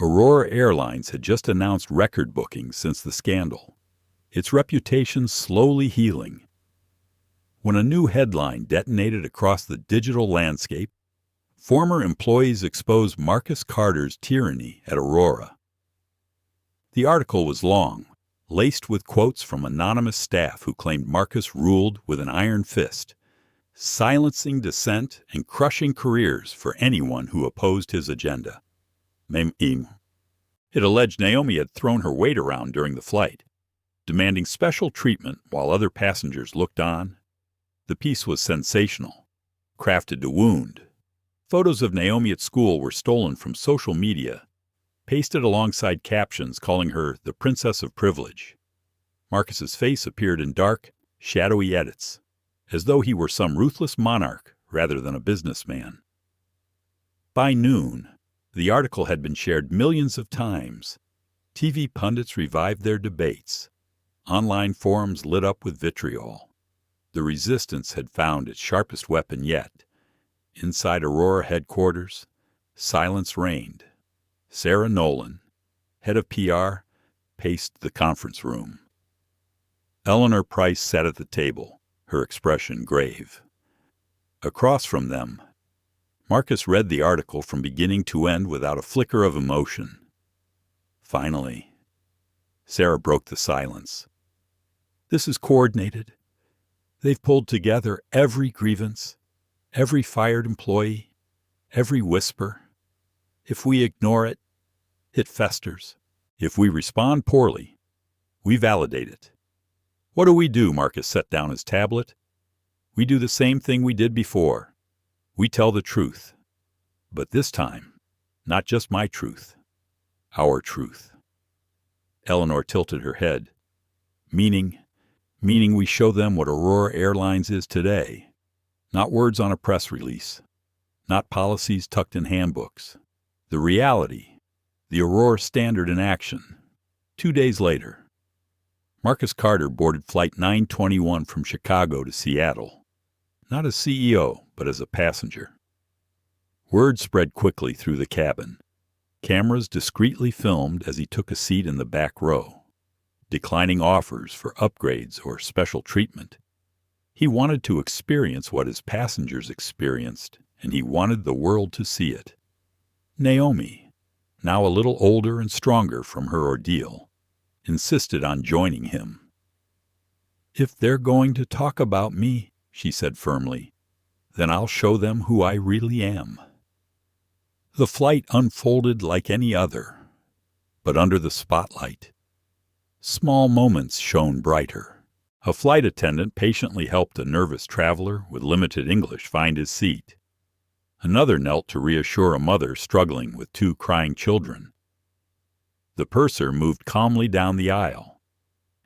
Aurora Airlines had just announced record bookings since the scandal, its reputation slowly healing. When a new headline detonated across the digital landscape, former employees exposed Marcus Carter's tyranny at Aurora. The article was long, laced with quotes from anonymous staff who claimed Marcus ruled with an iron fist, silencing dissent and crushing careers for anyone who opposed his agenda. It alleged Naomi had thrown her weight around during the flight, demanding special treatment while other passengers looked on. The piece was sensational, crafted to wound. Photos of Naomi at school were stolen from social media, pasted alongside captions calling her the Princess of Privilege. Marcus's face appeared in dark, shadowy edits, as though he were some ruthless monarch rather than a businessman. By noon, the article had been shared millions of times. TV pundits revived their debates. Online forums lit up with vitriol. The resistance had found its sharpest weapon yet. Inside Aurora headquarters, silence reigned. Sarah Nolan, head of PR, paced the conference room. Eleanor Price sat at the table, her expression grave. Across from them, Marcus read the article from beginning to end without a flicker of emotion. Finally, Sarah broke the silence. "This is coordinated. They've pulled together every grievance, every fired employee, every whisper. If we ignore it, it festers. If we respond poorly, we validate it. What do?" Marcus set down his tablet. "We do the same thing we did before. We tell the truth. But this time, not just my truth, our truth." Eleanor tilted her head. Meaning we show them what Aurora Airlines is today. Not words on a press release. Not policies tucked in handbooks. The reality. The Aurora Standard in action. 2 days later, Marcus Carter boarded Flight 921 from Chicago to Seattle. Not as CEO, but as a passenger. Word spread quickly through the cabin. Cameras discreetly filmed as he took a seat in the back row, declining offers for upgrades or special treatment. He wanted to experience what his passengers experienced, and he wanted the world to see it. Naomi, now a little older and stronger from her ordeal, insisted on joining him. "If they're going to talk about me," she said firmly, "then I'll show them who I really am." The flight unfolded like any other, but under the spotlight. Small moments shone brighter. A flight attendant patiently helped a nervous traveler with limited English find his seat. Another knelt to reassure a mother struggling with 2 crying children. The purser moved calmly down the aisle,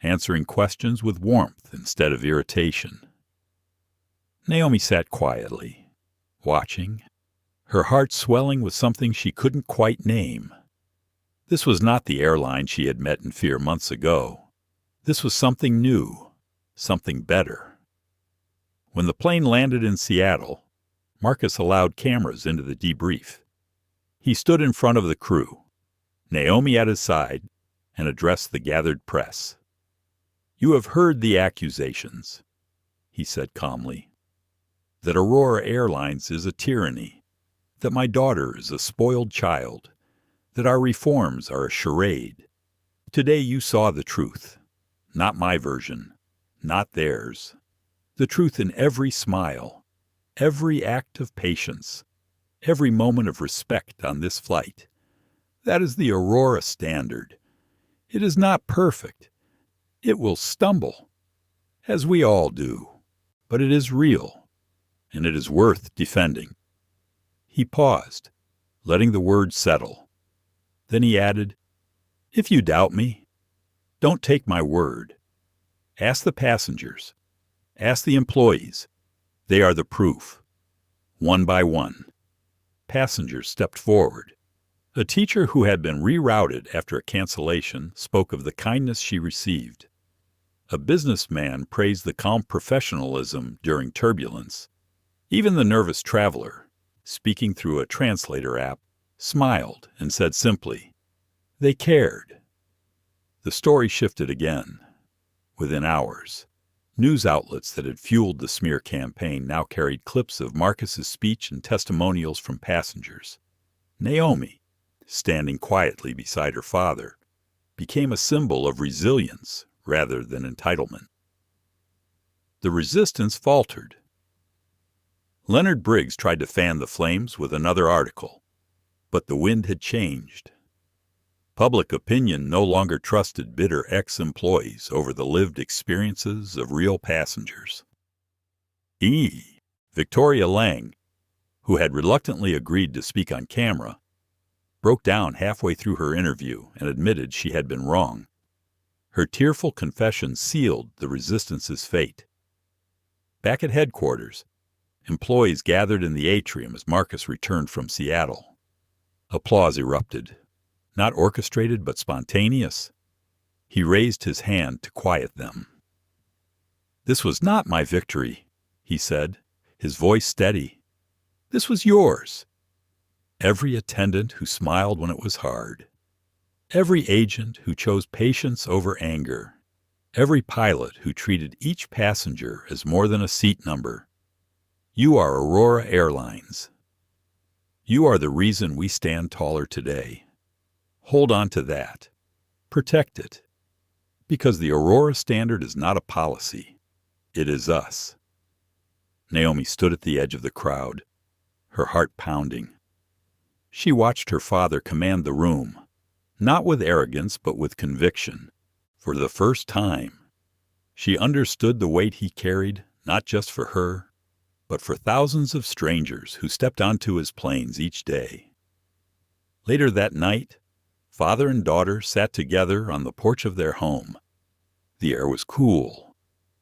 answering questions with warmth instead of irritation. Naomi sat quietly, watching, her heart swelling with something she couldn't quite name. This was not the airline she had met in fear months ago. This was something new, something better. When the plane landed in Seattle, Marcus allowed cameras into the debrief. He stood in front of the crew, Naomi at his side, and addressed the gathered press. "You have heard the accusations," he said calmly, "that Aurora Airlines is a tyranny, that my daughter is a spoiled child, that our reforms are a charade. Today you saw the truth, not my version, not theirs. The truth in every smile, every act of patience, every moment of respect on this flight. That is the Aurora standard. It is not perfect. It will stumble, as we all do, but it is real, and it is worth defending." He paused, letting the words settle. Then he added, "If you doubt me, don't take my word. Ask the passengers. Ask the employees. They are the proof." One by one, passengers stepped forward. A teacher who had been rerouted after a cancellation spoke of the kindness she received. A businessman praised the calm professionalism during turbulence. Even the nervous traveler, speaking through a translator app, smiled and said simply, "They cared." The story shifted again. Within hours, news outlets that had fueled the smear campaign now carried clips of Marcus's speech and testimonials from passengers. Naomi, standing quietly beside her father, became a symbol of resilience rather than entitlement. The resistance faltered. Leonard Briggs tried to fan the flames with another article, but the wind had changed. Public opinion no longer trusted bitter ex-employees over the lived experiences of real passengers. Victoria Lang, who had reluctantly agreed to speak on camera, broke down halfway through her interview and admitted she had been wrong. Her tearful confession sealed the resistance's fate. Back at headquarters, employees gathered in the atrium as Marcus returned from Seattle. Applause erupted. Not orchestrated, but spontaneous. He raised his hand to quiet them. "This was not my victory," he said, his voice steady. "This was yours. Every attendant who smiled when it was hard. Every agent who chose patience over anger. Every pilot who treated each passenger as more than a seat number. You are Aurora Airlines. You are the reason we stand taller today. Hold on to that. Protect it. Because the Aurora Standard is not a policy. It is us." Naomi stood at the edge of the crowd, her heart pounding. She watched her father command the room, not with arrogance but with conviction. For the first time, she understood the weight he carried, not just for her, but for thousands of strangers who stepped onto his planes each day. Later that night, father and daughter sat together on the porch of their home. The air was cool,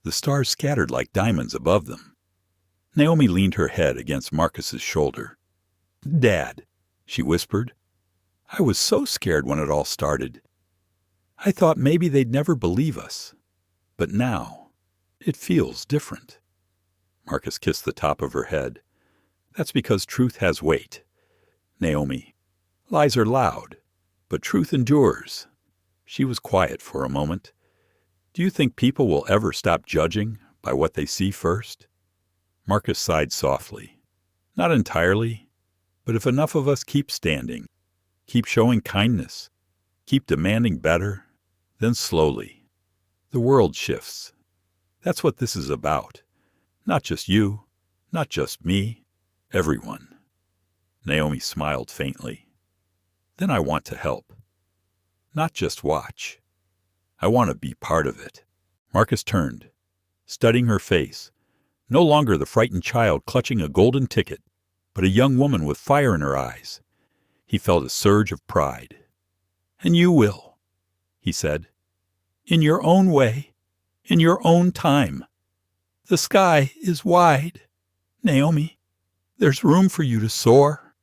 the stars scattered like diamonds above them. Naomi leaned her head against Marcus's shoulder. "Dad," she whispered, "I was so scared when it all started. I thought maybe they'd never believe us. But now, it feels different." Marcus kissed the top of her head. "That's because truth has weight. Naomi, lies are loud, but truth endures." She was quiet for a moment. "Do you think people will ever stop judging by what they see first?" Marcus sighed softly. "Not entirely, but if enough of us keep standing, keep showing kindness, keep demanding better, then slowly, the world shifts. That's what this is about. Not just you, not just me, everyone." Naomi smiled faintly. "Then I want to help. Not just watch. I want to be part of it." Marcus turned, studying her face, no longer the frightened child clutching a golden ticket, but a young woman with fire in her eyes. He felt a surge of pride. "And you will," he said, "in your own way, in your own time. The sky is wide, Naomi. There's room for you to soar."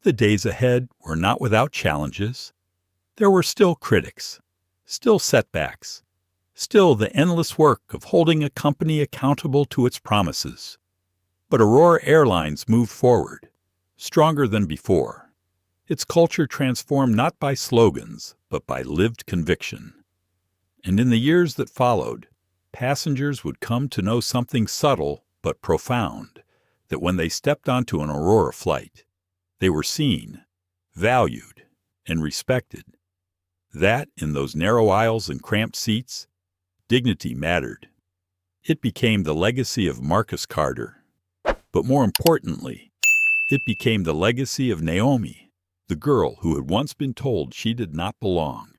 The days ahead were not without challenges. There were still critics, still setbacks, still the endless work of holding a company accountable to its promises. But Aurora Airlines moved forward, stronger than before. Its culture transformed not by slogans, but by lived conviction. And in the years that followed, passengers would come to know something subtle but profound, that when they stepped onto an Aurora flight, they were seen, valued, and respected. That, in those narrow aisles and cramped seats, dignity mattered. It became the legacy of Marcus Carter. But more importantly, it became the legacy of Naomi, the girl who had once been told she did not belong.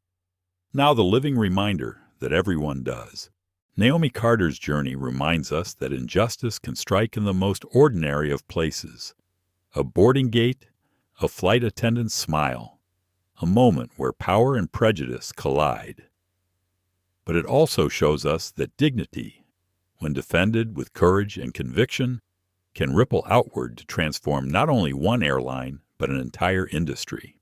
Now the living reminder that everyone does. Naomi Carter's journey reminds us that injustice can strike in the most ordinary of places. A boarding gate, a flight attendant's smile, a moment where power and prejudice collide. But it also shows us that dignity, when defended with courage and conviction, can ripple outward to transform not only one airline, but an entire industry.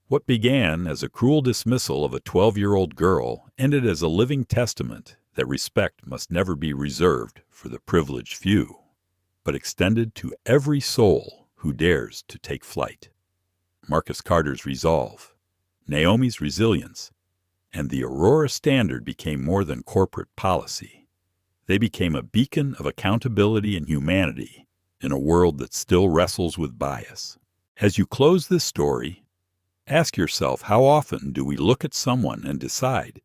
What began as a cruel dismissal of a 12-year-old girl ended as a living testament that respect must never be reserved for the privileged few, but extended to every soul who dares to take flight. Marcus Carter's resolve, Naomi's resilience, and the Aurora Standard became more than corporate policy. They became a beacon of accountability and humanity in a world that still wrestles with bias. As you close this story, ask yourself, how often do we look at someone and decide,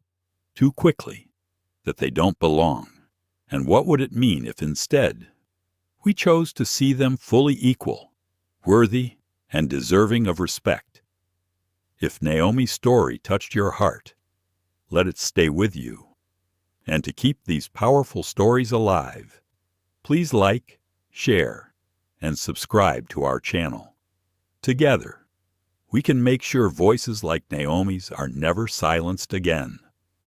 too quickly, that they don't belong? And what would it mean if instead we chose to see them fully equal, worthy, and deserving of respect? If Naomi's story touched your heart, let it stay with you. And to keep these powerful stories alive, please like, share, and subscribe to our channel. Together, we can make sure voices like Naomi's are never silenced again.